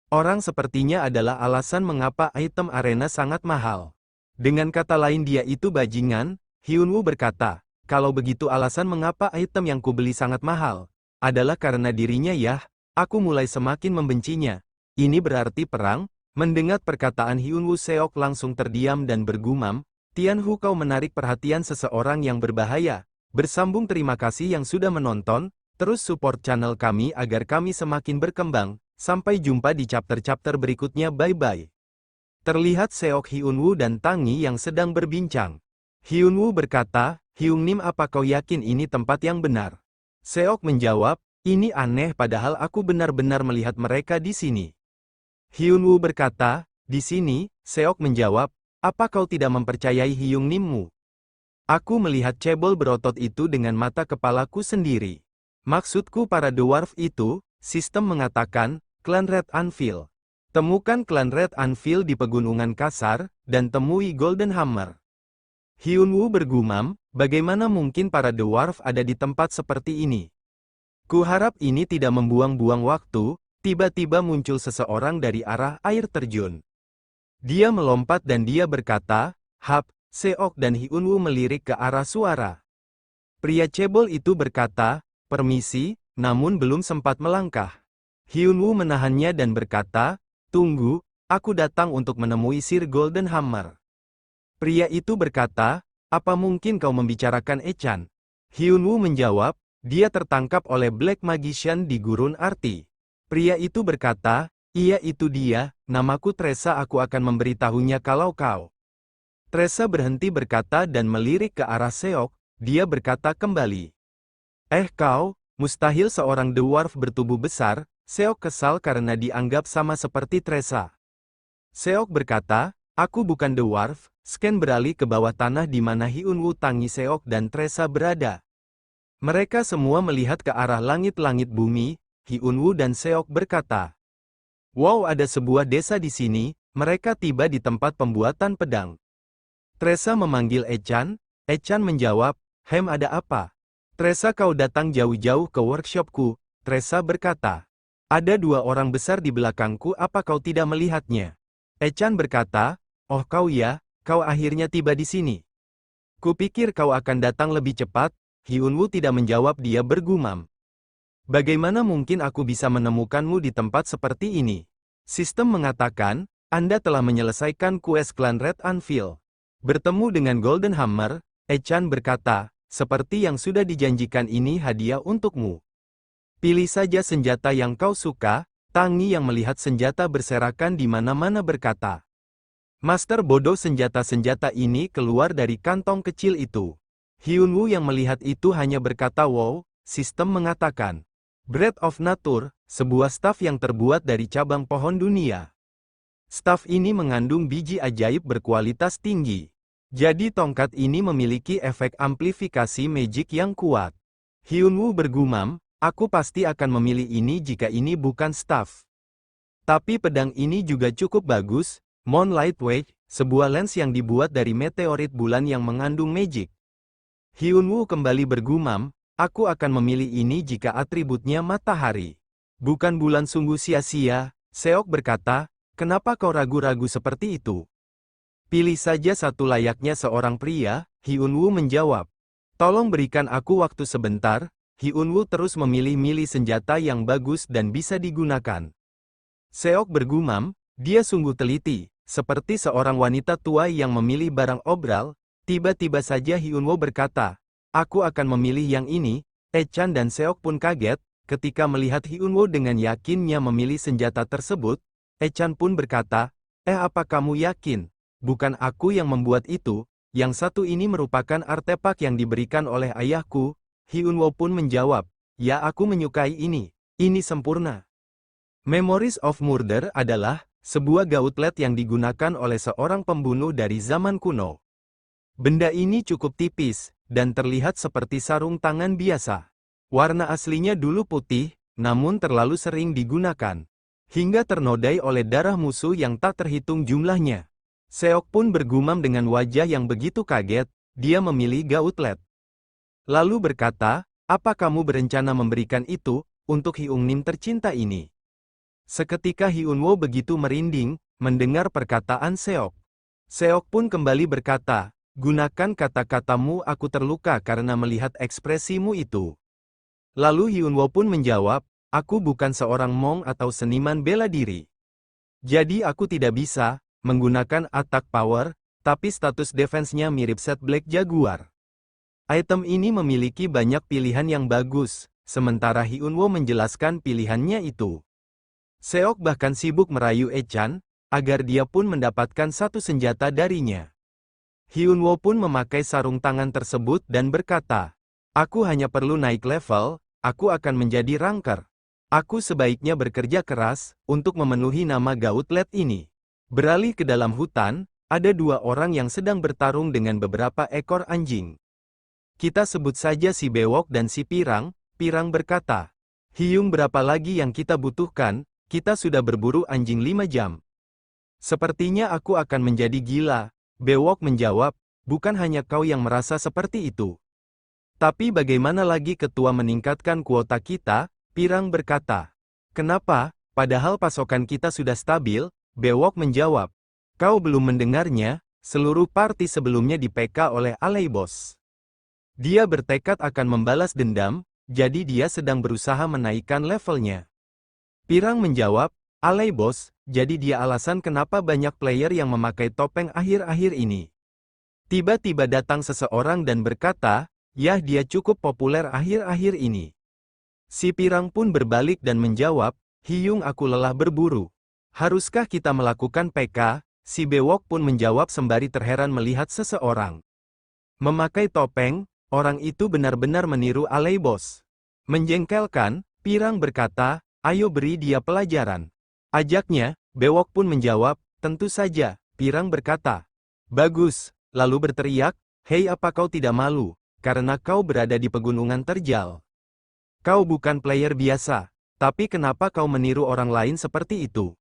Orang sepertinya adalah alasan mengapa item arena sangat mahal. Dengan kata lain dia itu bajingan, Hyunwoo berkata. Kalau begitu alasan mengapa item yang kubeli sangat mahal, adalah karena dirinya ya, aku mulai semakin membencinya. Ini berarti perang? Mendengar perkataan Hyunwoo Seok langsung terdiam dan bergumam, Tianhu kau menarik perhatian seseorang yang berbahaya. Bersambung terima kasih yang sudah menonton, Terus support channel kami agar kami semakin berkembang. Sampai jumpa di chapter-chapter berikutnya. Bye-bye. Terlihat Seok, Hyunwoo dan Tang Yi yang sedang berbincang. Hyunwoo berkata, Hyungnim, apa kau yakin ini tempat yang benar? Seok menjawab, ini aneh padahal aku benar-benar melihat mereka di sini. Hyunwoo berkata, di sini, Seok menjawab, apa kau tidak mempercayai Hyungnimmu? Aku melihat cebol berotot itu dengan mata kepalaku sendiri. Maksudku para dwarf itu, sistem mengatakan, klan Red Anvil. Temukan klan Red Anvil di pegunungan Kasar, dan temui Golden Hammer. Hyunwoo bergumam, bagaimana mungkin para dwarf ada di tempat seperti ini? Kuharap ini tidak membuang-buang waktu. Tiba-tiba muncul seseorang dari arah air terjun. Dia melompat dan dia berkata, Hap, Seok dan Hyunwoo melirik ke arah suara. Pria cebol itu berkata, permisi, namun belum sempat melangkah. Hyunwoo menahannya dan berkata, tunggu, aku datang untuk menemui Sir Golden Hammer. Pria itu berkata, apa mungkin kau membicarakan Echan? Hyunwoo menjawab, dia tertangkap oleh Black Magician di Gurun Arti. Pria itu berkata, iya itu dia, namaku Tresa, aku akan memberitahunya kalau kau. Tresa berhenti berkata dan melirik ke arah Seok, dia berkata kembali. Kau, mustahil seorang dwarf bertubuh besar. Seok kesal karena dianggap sama seperti Tresa. Seok berkata, aku bukan dwarf. Scan beralih ke bawah tanah di mana Hyunwoo, Tang Yi, Seok dan Tresa berada. Mereka semua melihat ke arah langit-langit bumi. Hyunwoo dan Seok berkata, wow, ada sebuah desa di sini. Mereka tiba di tempat pembuatan pedang. Tresa memanggil Echan. Echan menjawab, ada apa? Tresa, kau datang jauh-jauh ke workshopku. Tresa berkata, ada dua orang besar di belakangku, apa kau tidak melihatnya? Echan berkata, oh kau ya, kau akhirnya tiba di sini. Kupikir kau akan datang lebih cepat. Hyunwoo tidak menjawab, dia bergumam. Bagaimana mungkin aku bisa menemukanmu di tempat seperti ini? Sistem mengatakan, Anda telah menyelesaikan quest klan Red Anvil. Bertemu dengan Golden Hammer, Echan berkata, seperti yang sudah dijanjikan, ini hadiah untukmu. Pilih saja senjata yang kau suka. Tang Yi yang melihat senjata berserakan di mana-mana berkata, Master bodoh, senjata-senjata ini keluar dari kantong kecil itu. Hyunwoo yang melihat itu hanya berkata wow. Sistem mengatakan, Breath of Nature, sebuah staf yang terbuat dari cabang pohon dunia. Staf ini mengandung biji ajaib berkualitas tinggi. Jadi tongkat ini memiliki efek amplifikasi magic yang kuat. Hyunwoo bergumam, aku pasti akan memilih ini jika ini bukan staf. Tapi pedang ini juga cukup bagus. Moonlight Wave, sebuah lens yang dibuat dari meteorit bulan yang mengandung magic. Hyunwoo kembali bergumam, aku akan memilih ini jika atributnya matahari. Bukan bulan, sungguh sia-sia. Seok berkata, kenapa kau ragu-ragu seperti itu? Pilih saja satu layaknya seorang pria. Hyunwoo menjawab, tolong berikan aku waktu sebentar. Hyunwoo terus memilih-milih senjata yang bagus dan bisa digunakan. Seok bergumam, dia sungguh teliti, seperti seorang wanita tua yang memilih barang obral. Tiba-tiba saja Hyunwoo berkata, aku akan memilih yang ini. Echan dan Seok pun kaget, ketika melihat Hyunwoo dengan yakinnya memilih senjata tersebut. Echan pun berkata, apa kamu yakin? Bukan aku yang membuat itu, yang satu ini merupakan artefak yang diberikan oleh ayahku. Hyunwoo pun menjawab, ya aku menyukai ini sempurna. Memories of Murder adalah sebuah gauntlet yang digunakan oleh seorang pembunuh dari zaman kuno. Benda ini cukup tipis, dan terlihat seperti sarung tangan biasa. Warna aslinya dulu putih, namun terlalu sering digunakan, hingga ternodai oleh darah musuh yang tak terhitung jumlahnya. Seok pun bergumam dengan wajah yang begitu kaget, dia memilih gauntlet. Lalu berkata, apa kamu berencana memberikan itu, untuk Hyungnim tercinta ini? Seketika Hyunwoo begitu merinding, mendengar perkataan Seok. Seok pun kembali berkata, gunakan kata-katamu, aku terluka karena melihat ekspresimu itu. Lalu Hyunwoo pun menjawab, aku bukan seorang Hmong atau seniman bela diri. Jadi aku tidak bisa menggunakan attack power, tapi status defense-nya mirip set Black Jaguar. Item ini memiliki banyak pilihan yang bagus. sementara Hyunwoo menjelaskan pilihannya itu. Seok bahkan sibuk merayu Echan, agar dia pun mendapatkan satu senjata darinya. Hyunwoo pun memakai sarung tangan tersebut dan berkata, "Aku hanya perlu naik level, aku akan menjadi ranker. Aku sebaiknya bekerja keras, untuk memenuhi nama Gauntlet ini." Beralih ke dalam hutan, ada dua orang yang sedang bertarung dengan beberapa ekor anjing. "Kita sebut saja si Bewok dan si Pirang." Pirang berkata, "Hyung, berapa lagi yang kita butuhkan? Kita sudah berburu anjing 5 jam. Sepertinya aku akan menjadi gila." Bewok menjawab, "Bukan hanya kau yang merasa seperti itu. Tapi bagaimana lagi ketua meningkatkan kuota kita?" Pirang berkata, "Kenapa, padahal pasokan kita sudah stabil?" Bewok menjawab, "Kau belum mendengarnya, seluruh parti sebelumnya di-PK oleh Aleibos. Dia bertekad akan membalas dendam, jadi dia sedang berusaha menaikkan levelnya." Pirang menjawab, "Aleibos, jadi dia alasan kenapa banyak player yang memakai topeng akhir-akhir ini." Tiba-tiba datang seseorang dan berkata, "Yah, dia cukup populer akhir-akhir ini." Si Pirang pun berbalik dan menjawab, "Hyung, aku lelah berburu. Haruskah kita melakukan PK?" Si Bewok pun menjawab sembari terheran melihat seseorang memakai topeng. Orang itu benar-benar meniru Aleibos. Menjengkelkan, Pirang berkata, "Ayo beri dia pelajaran." Ajaknya. Bewok pun menjawab, "Tentu saja." Pirang berkata, "Bagus." Lalu berteriak, "Hei, apa kau tidak malu? Karena kau berada di pegunungan terjal. Kau bukan player biasa. Tapi kenapa kau meniru orang lain seperti itu?"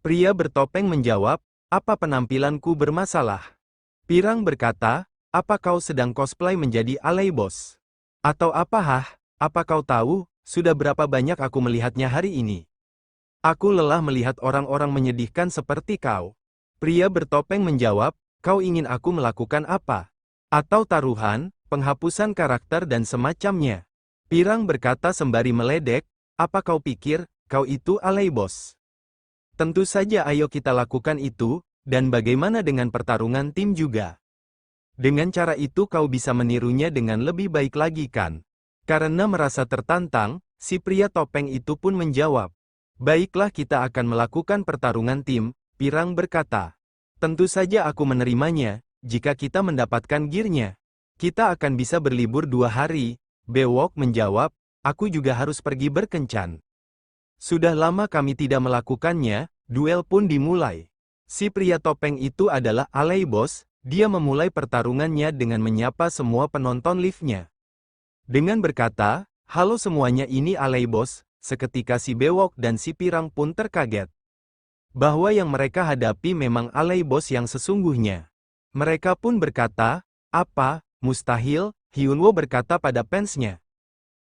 Pria bertopeng menjawab, "Apa penampilanku bermasalah?" Pirang berkata, "Apa kau sedang cosplay menjadi Aleibos? Atau apa hah? Apa kau tahu, sudah berapa banyak aku melihatnya hari ini? Aku lelah melihat orang-orang menyedihkan seperti kau." Pria bertopeng menjawab, "Kau ingin aku melakukan apa? Atau taruhan, penghapusan karakter dan semacamnya?" Pirang berkata sembari meledek, "Apa kau pikir, kau itu Aleibos? Tentu saja, ayo kita lakukan itu, dan bagaimana dengan pertarungan tim juga? Dengan cara itu kau bisa menirunya dengan lebih baik lagi kan?" Karena merasa tertantang, si pria topeng itu pun menjawab, "Baiklah, kita akan melakukan pertarungan tim." Pirang berkata, "Tentu saja aku menerimanya, jika kita mendapatkan gear-nya. Kita akan bisa berlibur 2 hari. Bewok menjawab, "Aku juga harus pergi berkencan. Sudah lama kami tidak melakukannya." Duel pun dimulai. Si pria topeng itu adalah Aleibos. Dia memulai pertarungannya dengan menyapa semua penonton live-nya. Dengan berkata, "Halo semuanya, ini Aleibos." Seketika si Bewok dan si Pirang pun terkaget bahwa yang mereka hadapi memang Aleibos yang sesungguhnya. Mereka pun berkata, "Apa? Mustahil." Hyunwoo berkata pada fansnya,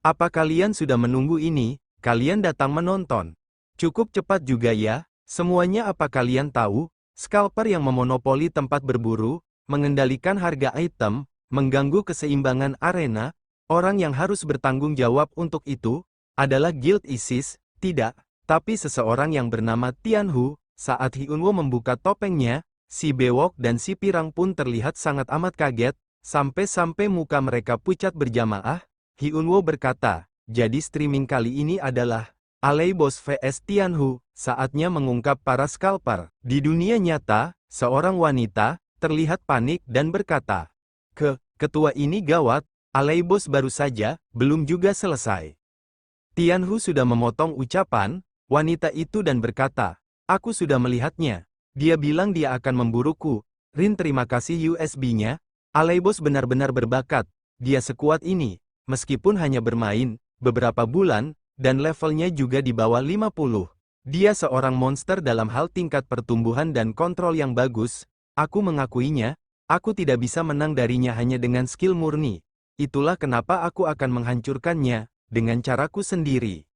"Apa kalian sudah menunggu ini? Kalian datang menonton. Cukup cepat juga ya." Semuanya, apa kalian tahu? Scalper yang memonopoli tempat berburu, mengendalikan harga item, mengganggu keseimbangan arena, orang yang harus bertanggung jawab untuk itu, adalah Guild ISIS, tidak, tapi seseorang yang bernama Tianhu. Saat Hyunwoo membuka topengnya, si Bewok dan si Pirang pun terlihat sangat amat kaget, sampai-sampai muka mereka pucat berjamaah. Hyunwoo berkata, "Jadi streaming kali ini adalah Aleibos vs Tianhu." Saatnya mengungkap para scalper. Di dunia nyata, seorang wanita terlihat panik dan berkata, Ketua ini gawat, Aleibos baru saja, belum juga selesai." Tianhu sudah memotong ucapan wanita itu dan berkata, "Aku sudah melihatnya. Dia bilang dia akan memburuku. Rin, terima kasih USB-nya. Aleibos benar-benar berbakat. Dia sekuat ini, meskipun hanya bermain beberapa bulan, dan levelnya juga di bawah 50. Dia seorang monster dalam hal tingkat pertumbuhan dan kontrol yang bagus. Aku mengakuinya, aku tidak bisa menang darinya hanya dengan skill murni. Itulah kenapa aku akan menghancurkannya, dengan caraku sendiri."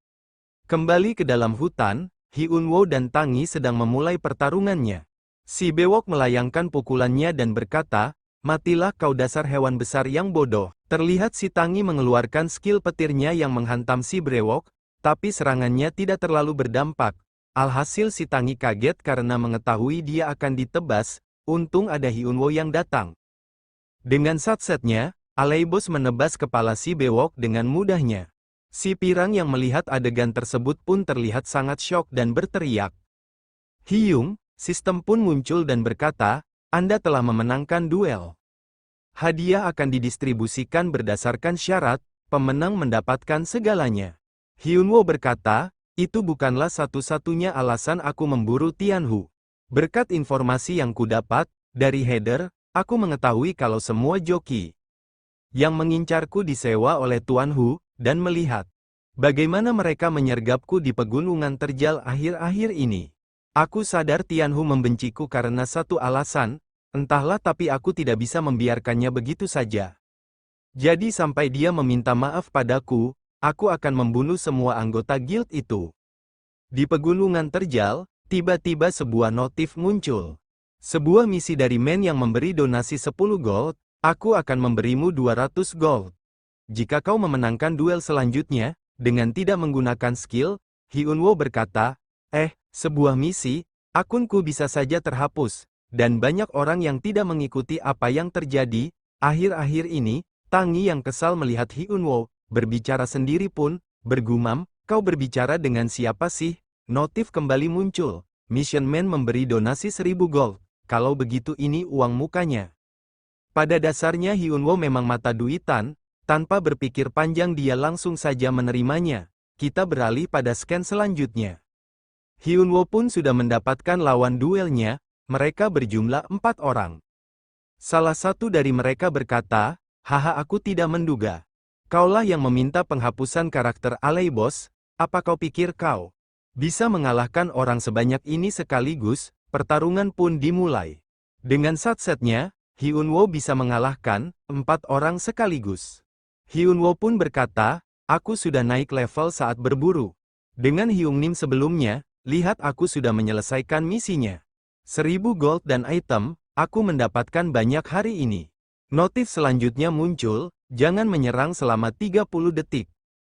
Kembali ke dalam hutan, Hyunwoo dan Tangi sedang memulai pertarungannya. Si Bewok melayangkan pukulannya dan berkata, "Matilah kau dasar hewan besar yang bodoh." Terlihat si Tangi mengeluarkan skill petirnya yang menghantam si Bewok, tapi serangannya tidak terlalu berdampak. Alhasil si Tangi kaget karena mengetahui dia akan ditebas. Untung ada Hyunwoo yang datang. Dengan satsetnya, Aleibos menebas kepala si Bewok dengan mudahnya. Si pirang yang melihat adegan tersebut pun terlihat sangat syok dan berteriak. Hyung, sistem pun muncul dan berkata, Anda telah memenangkan duel. Hadiah akan didistribusikan berdasarkan syarat, pemenang mendapatkan segalanya. Hyunwoo berkata, itu bukanlah satu-satunya alasan aku memburu Tianhu. Berkat informasi yang kudapat, dari header, aku mengetahui kalau semua joki yang mengincarku disewa oleh Tuan Hu, dan melihat bagaimana mereka menyergapku di pegunungan terjal akhir-akhir ini. Aku sadar Tianhu membenciku karena satu alasan, entahlah tapi aku tidak bisa membiarkannya begitu saja. Jadi sampai dia meminta maaf padaku, aku akan membunuh semua anggota guild itu. Di pegunungan terjal, tiba-tiba sebuah notif muncul. Sebuah misi dari Men yang memberi donasi 10 gold, aku akan memberimu 200 gold. Jika kau memenangkan duel selanjutnya, dengan tidak menggunakan skill, Hyunwoo berkata, sebuah misi, akunku bisa saja terhapus, dan banyak orang yang tidak mengikuti apa yang terjadi. Akhir-akhir ini, Tangi yang kesal melihat Hyunwoo berbicara sendiri pun bergumam, kau berbicara dengan siapa sih? Notif kembali muncul. Mission Man memberi donasi 1000 gold. Kalau begitu ini uang mukanya. Pada dasarnya Hyunwoo memang mata duitan, tanpa berpikir panjang dia langsung saja menerimanya. Kita beralih pada scan selanjutnya. Hyunwoo pun sudah mendapatkan lawan duelnya, mereka berjumlah 4 orang. Salah satu dari mereka berkata, haha aku tidak menduga. Kaulah yang meminta penghapusan karakter alay bos, apa kau pikir kau bisa mengalahkan orang sebanyak ini sekaligus? Pertarungan pun dimulai. Dengan satsetnya, Hyunwoo bisa mengalahkan 4 orang sekaligus. Hyunwoo pun berkata, aku sudah naik level saat berburu. Dengan Hyungnim sebelumnya, lihat aku sudah menyelesaikan misinya. 1000 gold dan item, aku mendapatkan banyak hari ini. Notif selanjutnya muncul, jangan menyerang selama 30 detik.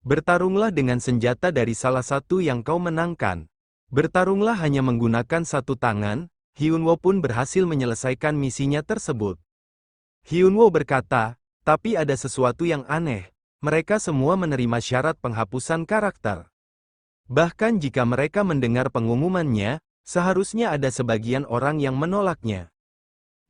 Bertarunglah dengan senjata dari salah satu yang kau menangkan. Bertarunglah hanya menggunakan satu tangan. Hyunwoo pun berhasil menyelesaikan misinya tersebut. Hyunwoo berkata, tapi ada sesuatu yang aneh. Mereka semua menerima syarat penghapusan karakter. Bahkan jika mereka mendengar pengumumannya, seharusnya ada sebagian orang yang menolaknya.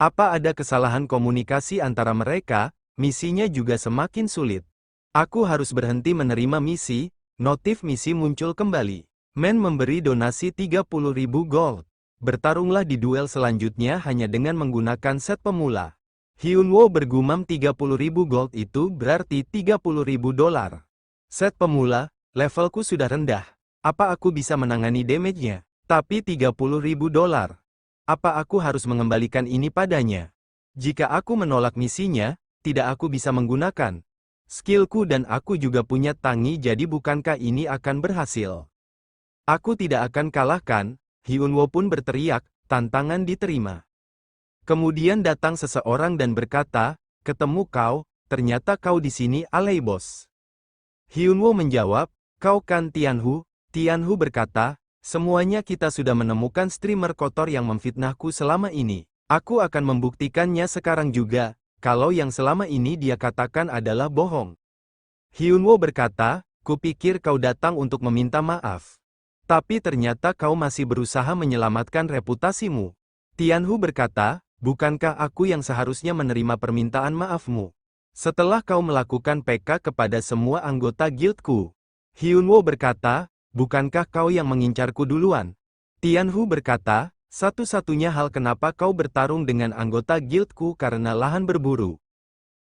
Apa ada kesalahan komunikasi antara mereka? Misinya juga semakin sulit. Aku harus berhenti menerima misi. Notif misi muncul kembali. Men memberi donasi 30.000 gold. Bertarunglah di duel selanjutnya hanya dengan menggunakan set pemula. Hyunwoo bergumam 30.000 gold itu berarti 30.000 dolar. Set pemula, levelku sudah rendah. Apa aku bisa menangani damage-nya? Tapi 30.000 dolar. Apa aku harus mengembalikan ini padanya? Jika aku menolak misinya, tidak aku bisa menggunakan skillku dan aku juga punya Tangi jadi bukankah ini akan berhasil? Aku tidak akan kalahkan. Hyunwoo pun berteriak, tantangan diterima. Kemudian datang seseorang dan berkata, ketemu kau, ternyata kau di sini alay bos. Hyunwoo menjawab, kau kan Tianhu? Tianhu berkata, semuanya kita sudah menemukan streamer kotor yang memfitnahku selama ini. Aku akan membuktikannya sekarang juga, kalau yang selama ini dia katakan adalah bohong. Hyunwoo berkata, kupikir kau datang untuk meminta maaf. Tapi ternyata kau masih berusaha menyelamatkan reputasimu. Tianhu berkata, bukankah aku yang seharusnya menerima permintaan maafmu? Setelah kau melakukan PK kepada semua anggota guildku. Hyunwoo berkata, bukankah kau yang mengincarku duluan? Tianhu berkata, satu-satunya hal kenapa kau bertarung dengan anggota guildku karena lahan berburu.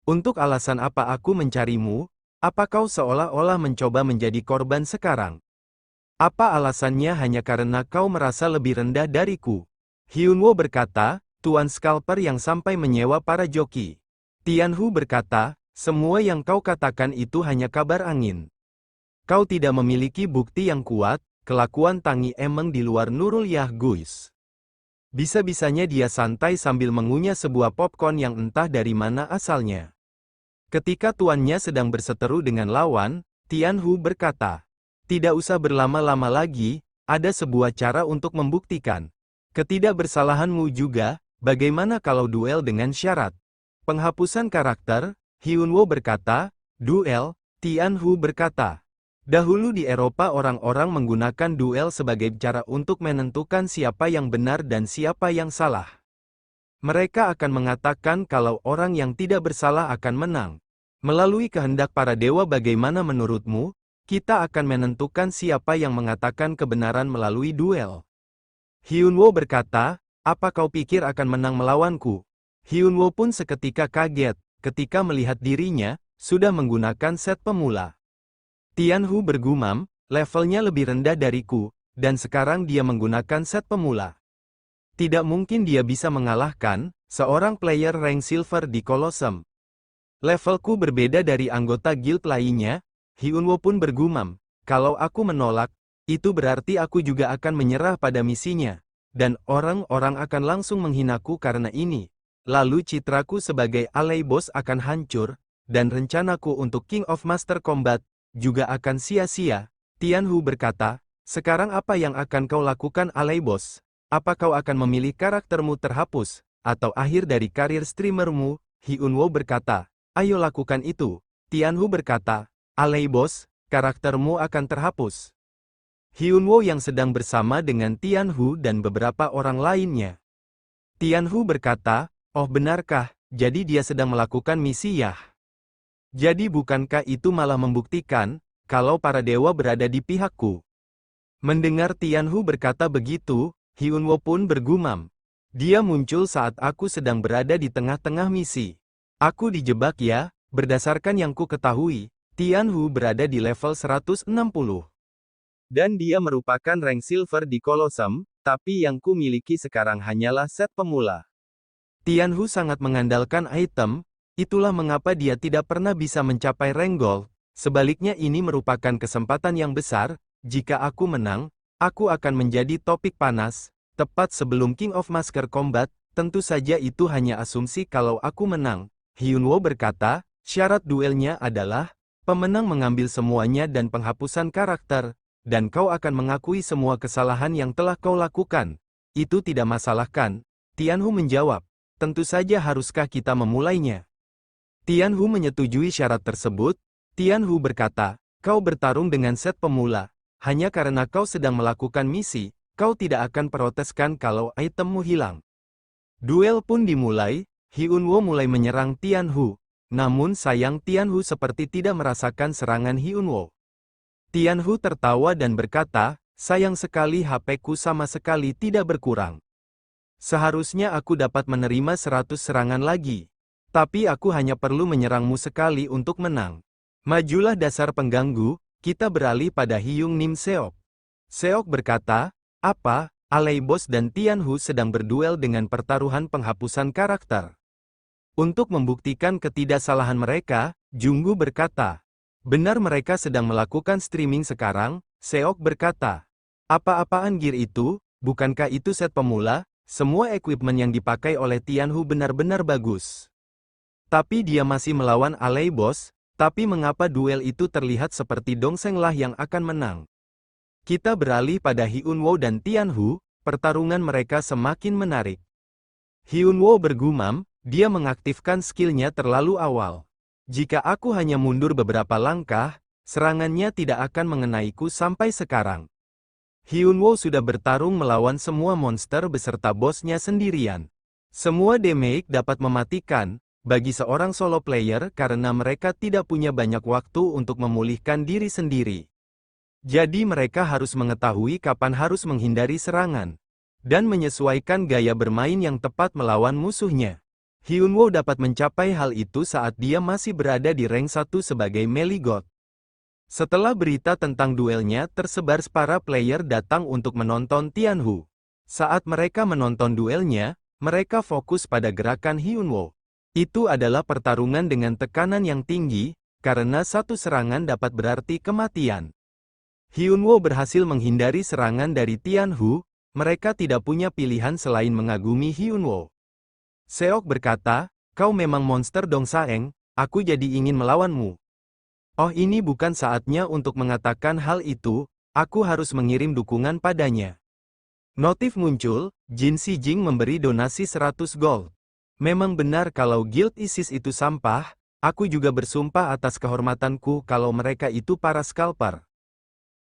Untuk alasan apa aku mencarimu? Apa kau seolah-olah mencoba menjadi korban sekarang? Apa alasannya hanya karena kau merasa lebih rendah dariku? Hyunwoo berkata, Tuan Scalper yang sampai menyewa para joki. Tianhu berkata, semua yang kau katakan itu hanya kabar angin. Kau tidak memiliki bukti yang kuat, kelakuan Tangi emang di luar Nurul Yahguis. Bisa-bisanya dia santai sambil mengunyah sebuah popcorn yang entah dari mana asalnya. Ketika tuannya sedang berseteru dengan lawan, Tianhu berkata, tidak usah berlama-lama lagi, ada sebuah cara untuk membuktikan ketidakbersalahanmu juga, bagaimana kalau duel dengan syarat penghapusan karakter? Hyunwoo berkata, duel? Tianhu berkata, Dahulu di Eropa orang-orang menggunakan duel sebagai cara untuk menentukan siapa yang benar dan siapa yang salah. Mereka akan mengatakan kalau orang yang tidak bersalah akan menang. Melalui kehendak para dewa, bagaimana menurutmu? Kita akan menentukan siapa yang mengatakan kebenaran melalui duel. Hyunwoo berkata, apa kau pikir akan menang melawanku? Hyunwoo pun seketika kaget, ketika melihat dirinya, sudah menggunakan set pemula. Tianhu bergumam, levelnya lebih rendah dariku, dan sekarang dia menggunakan set pemula. Tidak mungkin dia bisa mengalahkan seorang player rank silver di Colosseum. Levelku berbeda dari anggota guild lainnya. Hyunwoo pun bergumam, kalau aku menolak, itu berarti aku juga akan menyerah pada misinya, dan orang-orang akan langsung menghinaku karena ini. Lalu citraku sebagai alay boss akan hancur, dan rencanaku untuk King of Master Combat juga akan sia-sia. Tianhu berkata, sekarang apa yang akan kau lakukan, alay boss? Apa kau akan memilih karaktermu terhapus, atau akhir dari karir streamermu? Hyunwoo berkata, ayo lakukan itu. Tianhu berkata, alay boss, karaktermu akan terhapus. Hyunwoo yang sedang bersama dengan Tianhu dan beberapa orang lainnya. Tianhu berkata, oh benarkah, jadi dia sedang melakukan misi ya? Jadi bukankah itu malah membuktikan, kalau para dewa berada di pihakku? Mendengar Tianhu berkata begitu, Hyunwoo pun bergumam. Dia muncul saat aku sedang berada di tengah-tengah misi. Aku dijebak ya, berdasarkan yang ku ketahui, Tianhu berada di level 160. Dan dia merupakan rank silver di Colosseum, tapi yang ku miliki sekarang hanyalah set pemula. Tianhu sangat mengandalkan item, itulah mengapa dia tidak pernah bisa mencapai rank gold. Sebaliknya ini merupakan kesempatan yang besar, jika aku menang, aku akan menjadi topik panas, tepat sebelum King of Master Combat. Tentu saja itu hanya asumsi kalau aku menang. Hyunwoo berkata, syarat duelnya adalah, pemenang mengambil semuanya dan penghapusan karakter, dan kau akan mengakui semua kesalahan yang telah kau lakukan. Itu tidak masalah kan? Tianhu menjawab, tentu saja haruskah kita memulainya? Tianhu menyetujui syarat tersebut. Tianhu berkata, kau bertarung dengan set pemula. Hanya karena kau sedang melakukan misi, kau tidak akan proteskan kalau itemmu hilang. Duel pun dimulai. Hyunwoo mulai menyerang Tianhu. Namun sayang Tianhu seperti tidak merasakan serangan Hyunwoo. Tianhu tertawa dan berkata, sayang sekali HP-ku sama sekali tidak berkurang. Seharusnya aku dapat menerima 100 serangan lagi. Tapi aku hanya perlu menyerangmu sekali untuk menang. Majulah dasar pengganggu. Kita beralih pada Hyung Nim Seok. Seok berkata, apa, alay boss dan Tianhu sedang berduel dengan pertaruhan penghapusan karakter. Untuk membuktikan ketidaksalahan mereka, Junggu berkata, benar mereka sedang melakukan streaming sekarang. Seok berkata, apa-apaan gear itu, bukankah itu set pemula? Semua equipment yang dipakai oleh Tianhu benar-benar bagus. Tapi dia masih melawan alay boss. Tapi mengapa duel itu terlihat seperti Dongsenglah yang akan menang? Kita beralih pada Hyunwoo dan Tianhu, pertarungan mereka semakin menarik. Hyunwoo bergumam, dia mengaktifkan skillnya terlalu awal. Jika aku hanya mundur beberapa langkah, serangannya tidak akan mengenaiku sampai sekarang. Hyunwoo sudah bertarung melawan semua monster beserta bosnya sendirian. Semua damage dapat mematikan, bagi seorang solo player karena mereka tidak punya banyak waktu untuk memulihkan diri sendiri. Jadi mereka harus mengetahui kapan harus menghindari serangan, dan menyesuaikan gaya bermain yang tepat melawan musuhnya. Hyunwoo dapat mencapai hal itu saat dia masih berada di rank 1 sebagai melee god. Setelah berita tentang duelnya tersebar, para player datang untuk menonton Tianhu. Saat mereka menonton duelnya, mereka fokus pada gerakan Hyunwoo. Itu adalah pertarungan dengan tekanan yang tinggi, karena satu serangan dapat berarti kematian. Hyunwoo berhasil menghindari serangan dari Tianhu, mereka tidak punya pilihan selain mengagumi Hyunwoo. Seok berkata, kau memang monster Dongsaeng, aku jadi ingin melawanmu. Oh, ini bukan saatnya untuk mengatakan hal itu, aku harus mengirim dukungan padanya. Notif muncul, Jin Si Jing memberi donasi 100 gold. Memang benar kalau Guild ISIS itu sampah, aku juga bersumpah atas kehormatanku kalau mereka itu para scalper.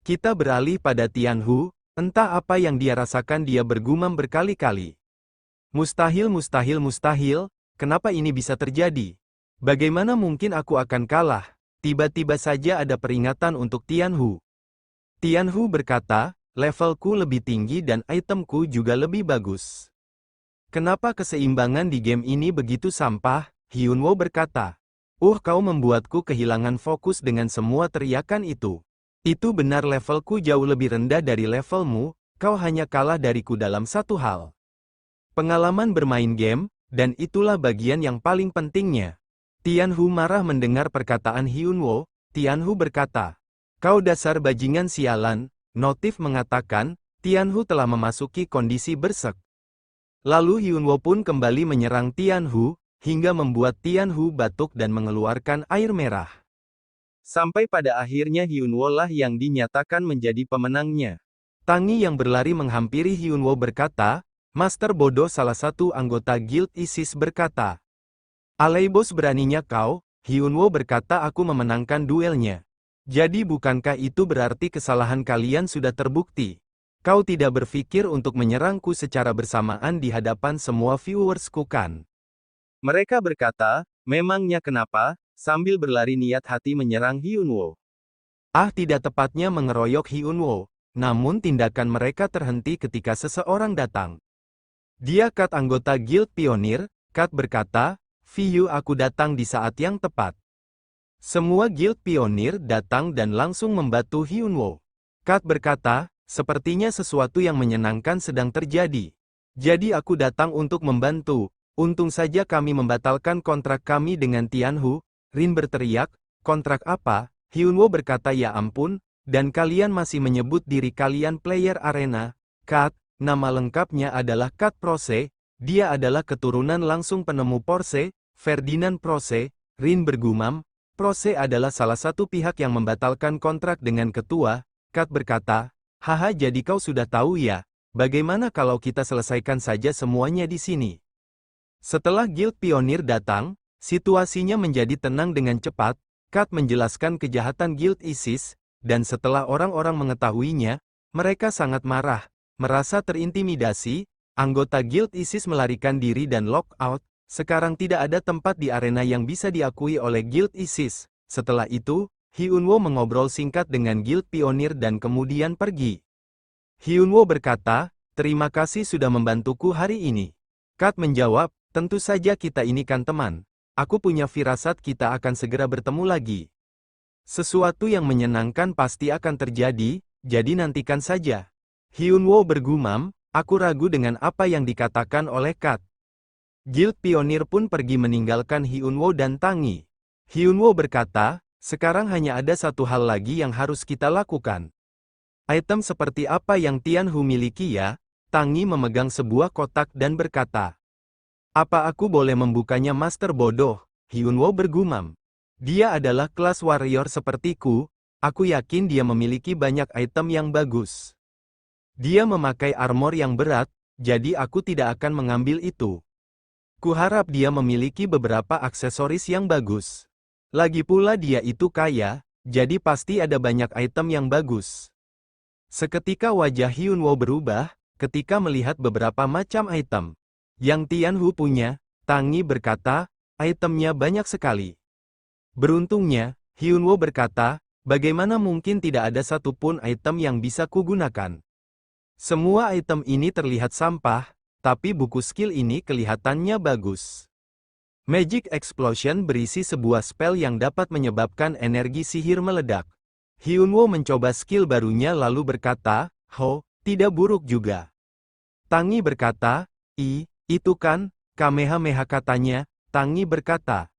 Kita beralih pada Tianhu, entah apa yang dia rasakan, dia bergumam berkali-kali. Mustahil, mustahil, mustahil, kenapa ini bisa terjadi? Bagaimana mungkin aku akan kalah? Tiba-tiba saja ada peringatan untuk Tianhu. Tianhu berkata, levelku lebih tinggi dan itemku juga lebih bagus. Kenapa keseimbangan di game ini begitu sampah? Hyunwoo berkata. Kau membuatku kehilangan fokus dengan semua teriakan itu. Itu benar, levelku jauh lebih rendah dari levelmu, kau hanya kalah dariku dalam satu hal. Pengalaman bermain game, dan itulah bagian yang paling pentingnya. Tianhu marah mendengar perkataan Hyunwoo. Tianhu berkata, kau dasar bajingan sialan. Notif mengatakan, Tianhu telah memasuki kondisi bersek. Lalu Hyunwoo pun kembali menyerang Tianhu, hingga membuat Tianhu batuk dan mengeluarkan air merah. Sampai pada akhirnya Hyunwoo lah yang dinyatakan menjadi pemenangnya. Tangi yang berlari menghampiri Hyunwoo berkata, Master bodoh, salah satu anggota Guild ISIS berkata. Aleibos, beraninya kau? Hyunwoo berkata, aku memenangkan duelnya. Jadi bukankah itu berarti kesalahan kalian sudah terbukti? Kau tidak berpikir untuk menyerangku secara bersamaan di hadapan semua viewersku kan? Mereka berkata, memangnya kenapa? Sambil berlari niat hati menyerang Hyunwoo. Tidak tepatnya mengeroyok Hyunwoo. Namun tindakan mereka terhenti ketika seseorang datang. Dia Kat, anggota Guild Pionir. Kat berkata, View, aku datang di saat yang tepat. Semua Guild Pionir datang dan langsung membantu Hyunwoo. Kat berkata, sepertinya sesuatu yang menyenangkan sedang terjadi. Jadi aku datang untuk membantu. Untung saja kami membatalkan kontrak kami dengan Tianhu. Rin berteriak, kontrak apa? Hyunwoo berkata, ya ampun, dan kalian masih menyebut diri kalian player arena. Kat, nama lengkapnya adalah Kat Prose, dia adalah keturunan langsung penemu Porsche, Ferdinand Prose. Rin bergumam, Prose adalah salah satu pihak yang membatalkan kontrak dengan ketua. Kat berkata, haha, jadi kau sudah tahu ya, bagaimana kalau kita selesaikan saja semuanya di sini? Setelah Guild Pionir datang, situasinya menjadi tenang dengan cepat. Kat menjelaskan kejahatan Guild ISIS, dan setelah orang-orang mengetahuinya, mereka sangat marah, merasa terintimidasi. Anggota Guild ISIS melarikan diri dan lock out. Sekarang tidak ada tempat di arena yang bisa diakui oleh Guild ISIS. Setelah itu, Hyunwoo mengobrol singkat dengan Guild Pionir dan kemudian pergi. Hyunwoo berkata, terima kasih sudah membantuku hari ini. Kat menjawab, tentu saja, kita ini kan teman. Aku punya firasat kita akan segera bertemu lagi. Sesuatu yang menyenangkan pasti akan terjadi, jadi nantikan saja. Hyunwoo bergumam, aku ragu dengan apa yang dikatakan oleh Kat. Guild Pionir pun pergi meninggalkan Hyunwoo dan Tangi. Hyunwoo berkata, sekarang hanya ada satu hal lagi yang harus kita lakukan. Item seperti apa yang Tianhu miliki ya? Tangi memegang sebuah kotak dan berkata, apa aku boleh membukanya, Master bodoh? Hyunwoo bergumam. Dia adalah kelas warrior sepertiku, aku yakin dia memiliki banyak item yang bagus. Dia memakai armor yang berat, jadi aku tidak akan mengambil itu. Kuharap dia memiliki beberapa aksesoris yang bagus. Lagi pula dia itu kaya, jadi pasti ada banyak item yang bagus. Seketika wajah Hyunwoo berubah, ketika melihat beberapa macam item yang Tianhu punya. Tangi berkata, itemnya banyak sekali. Beruntungnya, Hyunwoo berkata, bagaimana mungkin tidak ada satupun item yang bisa kugunakan. Semua item ini terlihat sampah, tapi buku skill ini kelihatannya bagus. Magic Explosion berisi sebuah spell yang dapat menyebabkan energi sihir meledak. Hyunwoo mencoba skill barunya lalu berkata, tidak buruk juga. Tangi berkata, itu kan, Kamehameha katanya. Tangi berkata,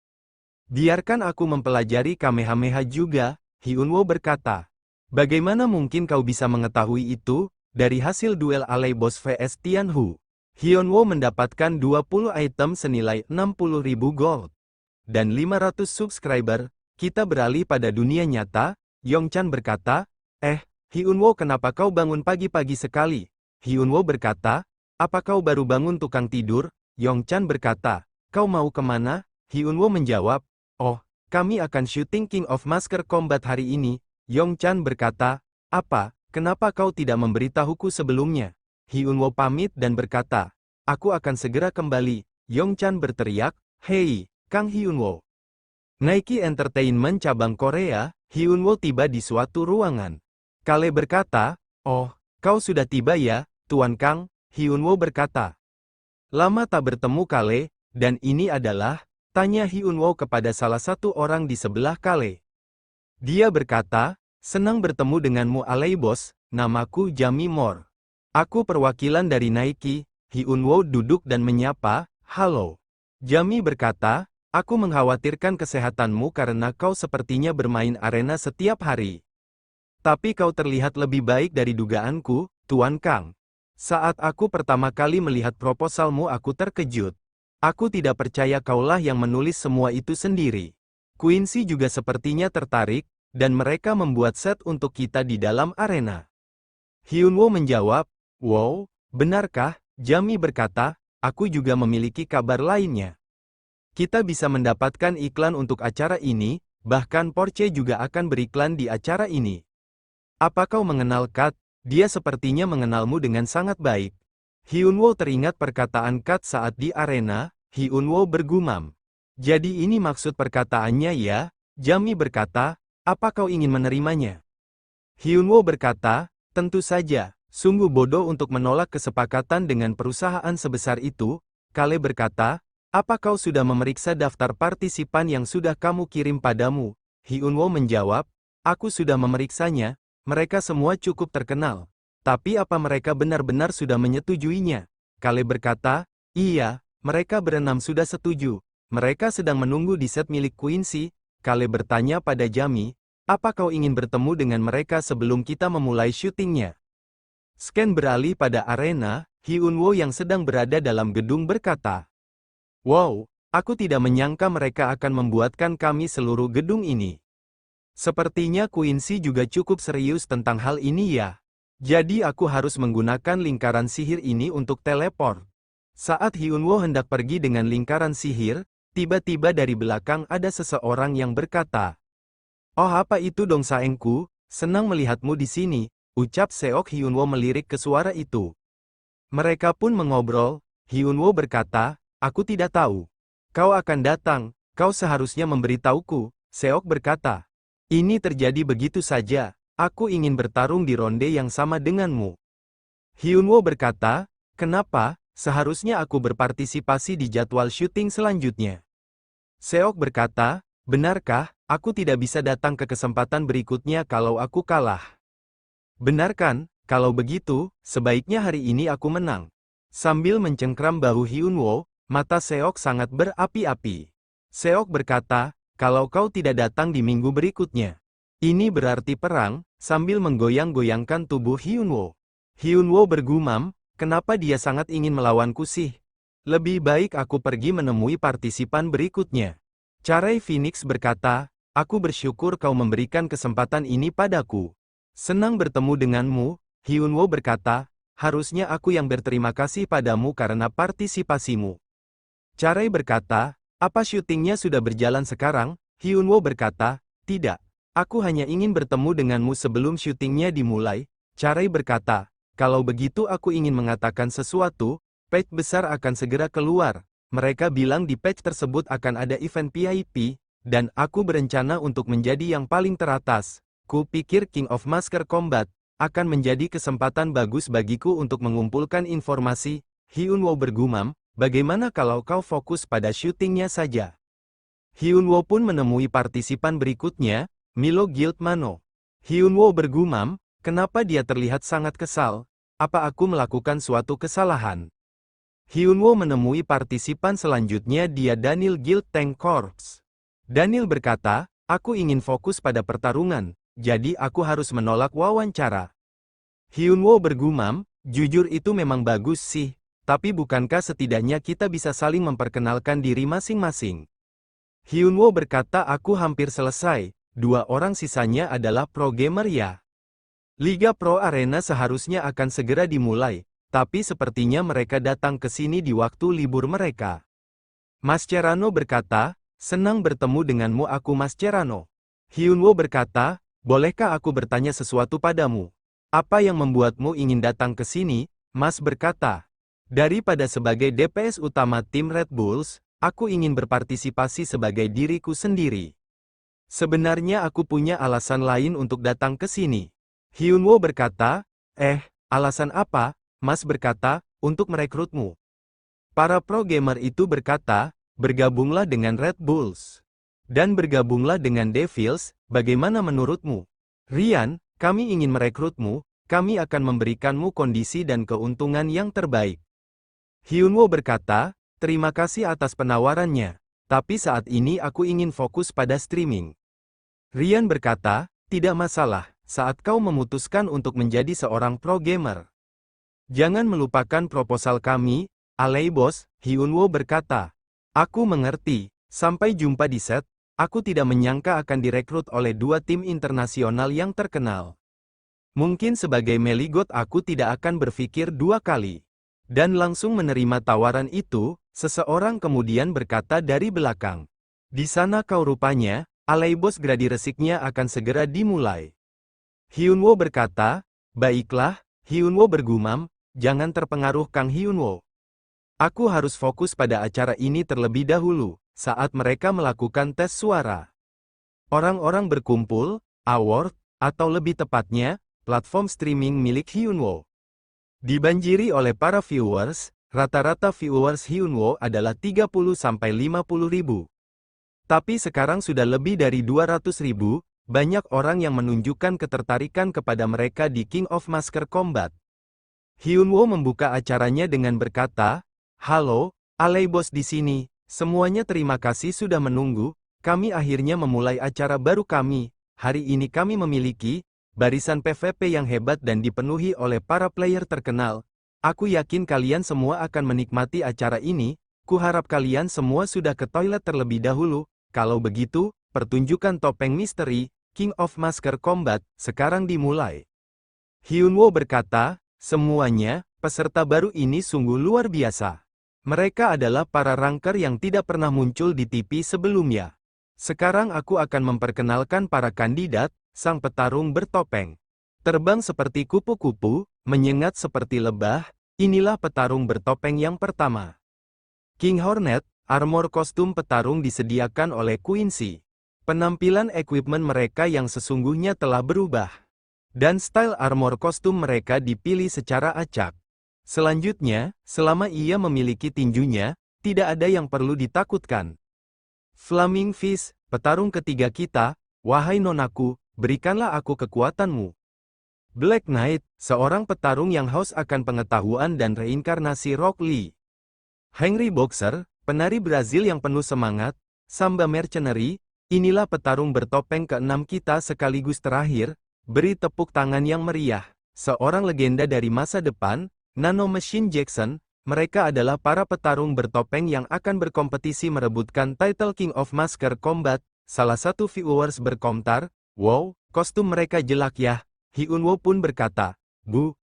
biarkan aku mempelajari Kamehameha juga. Hyunwoo berkata, bagaimana mungkin kau bisa mengetahui itu? Dari hasil duel Aleibos vs Tianhu, Hyunwoo mendapatkan 20 item senilai 60.000 gold. Dan 500 subscriber. Kita beralih pada dunia nyata. Yongchan berkata, Hyunwoo, kenapa kau bangun pagi-pagi sekali? Hyunwoo berkata, apa kau baru bangun tukang tidur? Yongchan berkata, kau mau kemana? Hyunwoo menjawab, kami akan syuting King of Masker Combat hari ini. Yongchan berkata, Apa, kenapa kau tidak memberitahuku sebelumnya? Hyunwoo pamit dan berkata, aku akan segera kembali. Yongchan berteriak, hei, Kang Hyunwoo. Nike Entertainment cabang Korea, Hyunwoo tiba di suatu ruangan. Kale berkata, oh, kau sudah tiba ya, Tuan Kang, Hyunwoo berkata. Lama tak bertemu Kale, dan ini adalah, tanya Hyunwoo kepada salah satu orang di sebelah Kale. Dia berkata, senang bertemu denganmu alay bos, namaku Jamie Moore. Aku perwakilan dari Nike. Hyunwoo duduk dan menyapa, halo. Jamie berkata, aku mengkhawatirkan kesehatanmu karena kau sepertinya bermain arena setiap hari. Tapi kau terlihat lebih baik dari dugaanku, Tuan Kang. Saat aku pertama kali melihat proposalmu aku terkejut. Aku tidak percaya kaulah yang menulis semua itu sendiri. Quincy juga sepertinya tertarik, dan mereka membuat set untuk kita di dalam arena. Hyunwoo menjawab, wow, benarkah? Jamie berkata, aku juga memiliki kabar lainnya. Kita bisa mendapatkan iklan untuk acara ini, bahkan Porsche juga akan beriklan di acara ini. Apa kau mengenal Kat? Dia sepertinya mengenalmu dengan sangat baik. Hyunwoo teringat perkataan Kat saat di arena. Hyunwoo bergumam. Jadi ini maksud perkataannya ya? Jamie berkata, apa kau ingin menerimanya? Hyunwoo berkata, tentu saja. Sungguh bodoh untuk menolak kesepakatan dengan perusahaan sebesar itu. Kale berkata, apa kau sudah memeriksa daftar partisipan yang sudah kamu kirim padamu? Hyunwoo menjawab, aku sudah memeriksanya, mereka semua cukup terkenal. Tapi apa mereka benar-benar sudah menyetujuinya? Kale berkata, iya, mereka berenam sudah setuju. Mereka sedang menunggu di set milik Quincy. Kale bertanya pada Jamie, apa kau ingin bertemu dengan mereka sebelum kita memulai syutingnya? Scan beralih pada arena. Hyunwoo yang sedang berada dalam gedung berkata, wow, aku tidak menyangka mereka akan membuatkan kami seluruh gedung ini. Sepertinya Quincy juga cukup serius tentang hal ini ya. Jadi aku harus menggunakan lingkaran sihir ini untuk teleport. Saat Hyunwoo hendak pergi dengan lingkaran sihir, tiba-tiba dari belakang ada seseorang yang berkata, oh apa itu dong sayangku, senang melihatmu di sini. Ucap Seok. Hyunwoo melirik ke suara itu. Mereka pun mengobrol. Hyunwoo berkata, aku tidak tahu. Kau akan datang, kau seharusnya memberitahuku. Seok berkata, ini terjadi begitu saja, aku ingin bertarung di ronde yang sama denganmu. Hyunwoo berkata, kenapa, seharusnya aku berpartisipasi di jadwal syuting selanjutnya. Seok berkata, benarkah, aku tidak bisa datang ke kesempatan berikutnya kalau aku kalah. Benar kan? Kalau begitu, sebaiknya hari ini aku menang. Sambil mencengkram bahu Hyunwoo, mata Seok sangat berapi-api. Seok berkata, kalau kau tidak datang di minggu berikutnya, ini berarti perang, sambil menggoyang-goyangkan tubuh Hyunwoo. Hyunwoo bergumam, kenapa dia sangat ingin melawanku sih? Lebih baik aku pergi menemui partisipan berikutnya. Charai Phoenix berkata, aku bersyukur kau memberikan kesempatan ini padaku. Senang bertemu denganmu, Hyunwoo berkata, harusnya aku yang berterima kasih padamu karena partisipasimu. Charai berkata, apa syutingnya sudah berjalan sekarang? Hyunwoo berkata, tidak. Aku hanya ingin bertemu denganmu sebelum syutingnya dimulai. Charai berkata, kalau begitu aku ingin mengatakan sesuatu, patch besar akan segera keluar. Mereka bilang di patch tersebut akan ada event VIP, dan aku berencana untuk menjadi yang paling teratas. Ku pikir King of Masker Combat akan menjadi kesempatan bagus bagiku untuk mengumpulkan informasi. Hyunwoo bergumam, bagaimana kalau kau fokus pada syutingnya saja? Hyunwoo pun menemui partisipan berikutnya, Milo Guildmano. Hyunwoo bergumam, kenapa dia terlihat sangat kesal? Apa aku melakukan suatu kesalahan? Hyunwoo menemui partisipan selanjutnya dia Daniel Guild Tank Corps. Daniel berkata, aku ingin fokus pada pertarungan. Jadi aku harus menolak wawancara. Hyunwoo bergumam, jujur itu memang bagus sih, tapi bukankah setidaknya kita bisa saling memperkenalkan diri masing-masing? Hyunwoo berkata aku hampir selesai, 2 orang sisanya adalah pro gamer ya. Liga Pro Arena seharusnya akan segera dimulai, tapi sepertinya mereka datang ke sini di waktu libur mereka. Mascherano berkata, senang bertemu denganmu aku Mascherano. Hyunwoo berkata, Bolehkah aku bertanya sesuatu padamu? Apa yang membuatmu ingin datang ke sini? Mas berkata. Daripada sebagai DPS utama tim Red Bulls, aku ingin berpartisipasi sebagai diriku sendiri. Sebenarnya aku punya alasan lain untuk datang ke sini. Hyunwoo berkata, alasan apa? Mas berkata, untuk merekrutmu. Para pro gamer itu berkata, bergabunglah dengan Red Bulls. Dan bergabunglah dengan Devils, bagaimana menurutmu? Ryan, kami ingin merekrutmu, kami akan memberikanmu kondisi dan keuntungan yang terbaik. Hyunwoo berkata, terima kasih atas penawarannya, tapi saat ini aku ingin fokus pada streaming. Ryan berkata, tidak masalah, saat kau memutuskan untuk menjadi seorang pro gamer. Jangan melupakan proposal kami, alay bos, Hyunwoo berkata. Aku mengerti, sampai jumpa di set, aku tidak menyangka akan direkrut oleh dua tim internasional yang terkenal. Mungkin sebagai Meligot aku tidak akan berpikir dua kali. Dan langsung menerima tawaran itu, seseorang kemudian berkata dari belakang. Di sana kau rupanya, alay bos gladi resiknya akan segera dimulai. Hyunwoo berkata, baiklah, Hyunwoo bergumam, jangan terpengaruh Kang Hyunwoo. Aku harus fokus pada acara ini terlebih dahulu, saat mereka melakukan tes suara. Orang-orang berkumpul, award, atau lebih tepatnya, platform streaming milik Hyunwoo. Dibanjiri oleh para viewers, rata-rata viewers Hyunwoo adalah 30-50 ribu. Tapi sekarang sudah lebih dari 200 ribu, banyak orang yang menunjukkan ketertarikan kepada mereka di King of Masker Combat. Hyunwoo membuka acaranya dengan berkata, halo, alay bos di sini, semuanya terima kasih sudah menunggu, kami akhirnya memulai acara baru kami, hari ini kami memiliki barisan PvP yang hebat dan dipenuhi oleh para player terkenal. Aku yakin kalian semua akan menikmati acara ini, kuharap kalian semua sudah ke toilet terlebih dahulu, kalau begitu, pertunjukan topeng misteri, King of Masker Combat, sekarang dimulai. Hyunwoo berkata, semuanya, peserta baru ini sungguh luar biasa. Mereka adalah para ranker yang tidak pernah muncul di TV sebelumnya. Sekarang aku akan memperkenalkan para kandidat, sang petarung bertopeng. Terbang seperti kupu-kupu, menyengat seperti lebah, inilah petarung bertopeng yang pertama. King Hornet, armor kostum petarung disediakan oleh Quincy. Penampilan equipment mereka yang sesungguhnya telah berubah. Dan style armor kostum mereka dipilih secara acak. Selanjutnya, selama ia memiliki tinjunya, tidak ada yang perlu ditakutkan. Flaming Fist, petarung ketiga kita, wahai nonaku, berikanlah aku kekuatanmu. Black Knight, seorang petarung yang haus akan pengetahuan dan reinkarnasi Rock Lee. Henry Boxer, penari Brazil yang penuh semangat, Samba Mercenary, inilah petarung bertopeng keenam kita sekaligus terakhir, beri tepuk tangan yang meriah. Seorang legenda dari masa depan, Nano Machine Jackson, mereka adalah para petarung bertopeng yang akan berkompetisi merebutkan title King of Masker Combat. Salah satu viewers berkomentar, wow, kostum mereka jelek ya. Hyunwoo pun berkata,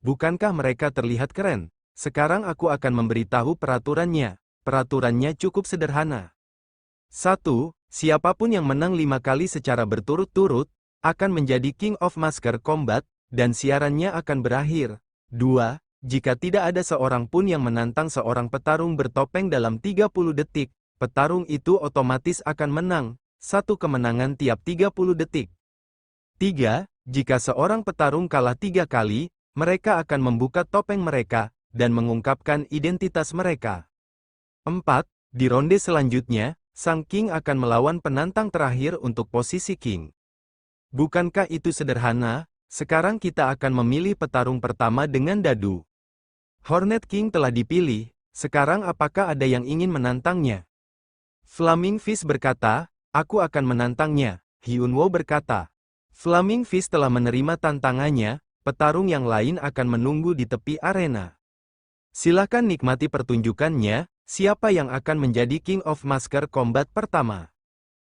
bukankah mereka terlihat keren? Sekarang aku akan memberitahu peraturannya. Peraturannya cukup sederhana. 1. Siapapun yang menang 5 kali secara berturut-turut, akan menjadi King of Masker Combat, dan siarannya akan berakhir. 2. Jika tidak ada seorang pun yang menantang seorang petarung bertopeng dalam 30 detik, petarung itu otomatis akan menang. 1 kemenangan tiap 30 detik. 3. Jika seorang petarung kalah 3 kali, mereka akan membuka topeng mereka, dan mengungkapkan identitas mereka. 4. Di ronde selanjutnya, Sang King akan melawan penantang terakhir untuk posisi King. Bukankah itu sederhana? Sekarang kita akan memilih petarung pertama dengan dadu. Hornet King telah dipilih, sekarang apakah ada yang ingin menantangnya? Flaming Fist berkata, aku akan menantangnya. Hyunwoo berkata, Flaming Fist telah menerima tantangannya, petarung yang lain akan menunggu di tepi arena. Silakan nikmati pertunjukannya, siapa yang akan menjadi King of Masker Combat pertama.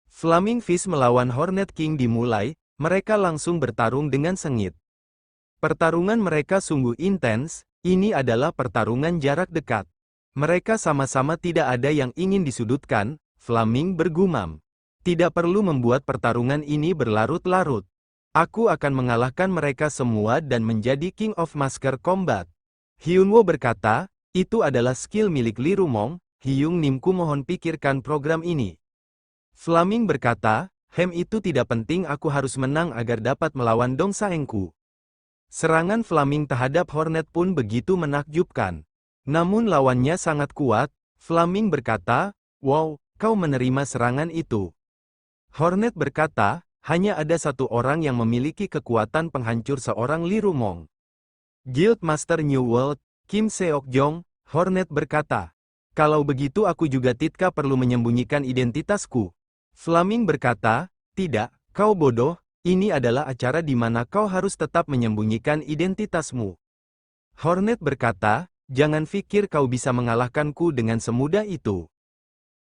Flaming Fist melawan Hornet King dimulai, mereka langsung bertarung dengan sengit. Pertarungan mereka sungguh intens, ini adalah pertarungan jarak dekat. Mereka sama-sama tidak ada yang ingin disudutkan, Flaming bergumam. Tidak perlu membuat pertarungan ini berlarut-larut. Aku akan mengalahkan mereka semua dan menjadi King of Master Combat. Hyunwoo berkata, itu adalah skill milik Li Rumong. Hyung Nimku mohon pikirkan program ini. Flaming berkata, itu tidak penting, aku harus menang agar dapat melawan Dong Saengku. Serangan Flaming terhadap Hornet pun begitu menakjubkan. Namun lawannya sangat kuat. Flaming berkata, wow, kau menerima serangan itu. Hornet berkata, hanya ada satu orang yang memiliki kekuatan penghancur seorang Li Rumong. Guild Master New World, Kim Seok-jong. Hornet berkata, kalau begitu aku juga tidak perlu menyembunyikan identitasku. Flaming berkata, tidak, kau bodoh, ini adalah acara di mana kau harus tetap menyembunyikan identitasmu. Hornet berkata, jangan pikir kau bisa mengalahkanku dengan semudah itu.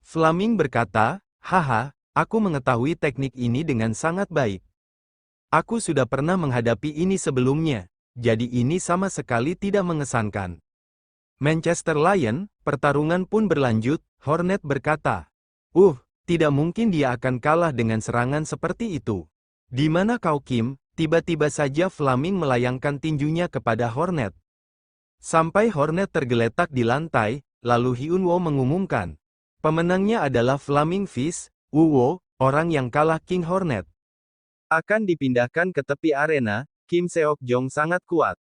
Flaming berkata, haha, aku mengetahui teknik ini dengan sangat baik. Aku sudah pernah menghadapi ini sebelumnya, jadi ini sama sekali tidak mengesankan. Manchester Lion, pertarungan pun berlanjut. Hornet berkata, tidak mungkin dia akan kalah dengan serangan seperti itu. Di mana kau Kim? Tiba-tiba saja Flaming melayangkan tinjunya kepada Hornet. Sampai Hornet tergeletak di lantai, lalu Hyunwoo mengumumkan. Pemenangnya adalah Flaming Fist. Orang yang kalah King Hornet akan dipindahkan ke tepi arena. Kim Seok-jong sangat kuat.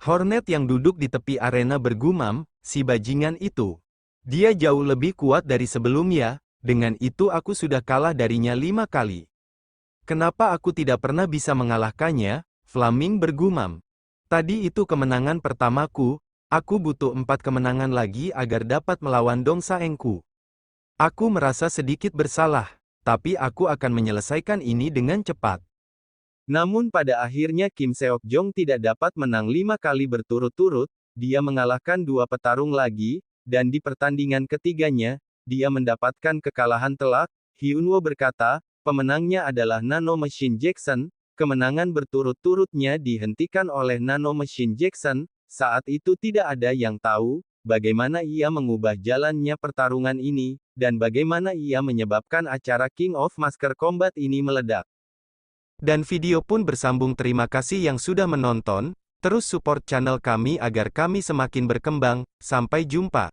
Hornet yang duduk di tepi arena bergumam, si bajingan itu. Dia jauh lebih kuat dari sebelumnya, dengan itu aku sudah kalah darinya 5 kali. Kenapa aku tidak pernah bisa mengalahkannya? Flaming bergumam. Tadi itu kemenangan pertamaku, aku butuh 4 kemenangan lagi agar dapat melawan Dong Saengku. Aku merasa sedikit bersalah, tapi aku akan menyelesaikan ini dengan cepat. Namun pada akhirnya Kim Seok-jong tidak dapat menang 5 kali berturut-turut, dia mengalahkan 2 petarung lagi, dan di pertandingan ketiganya, dia mendapatkan kekalahan telak. Hyunwoo berkata, pemenangnya adalah Nano Machine Jackson. Kemenangan berturut-turutnya dihentikan oleh Nano Machine Jackson. Saat itu tidak ada yang tahu, bagaimana ia mengubah jalannya pertarungan ini, dan bagaimana ia menyebabkan acara King of Master Combat ini meledak. Dan video pun bersambung. Terima kasih yang sudah menonton, terus support channel kami agar kami semakin berkembang. Sampai jumpa.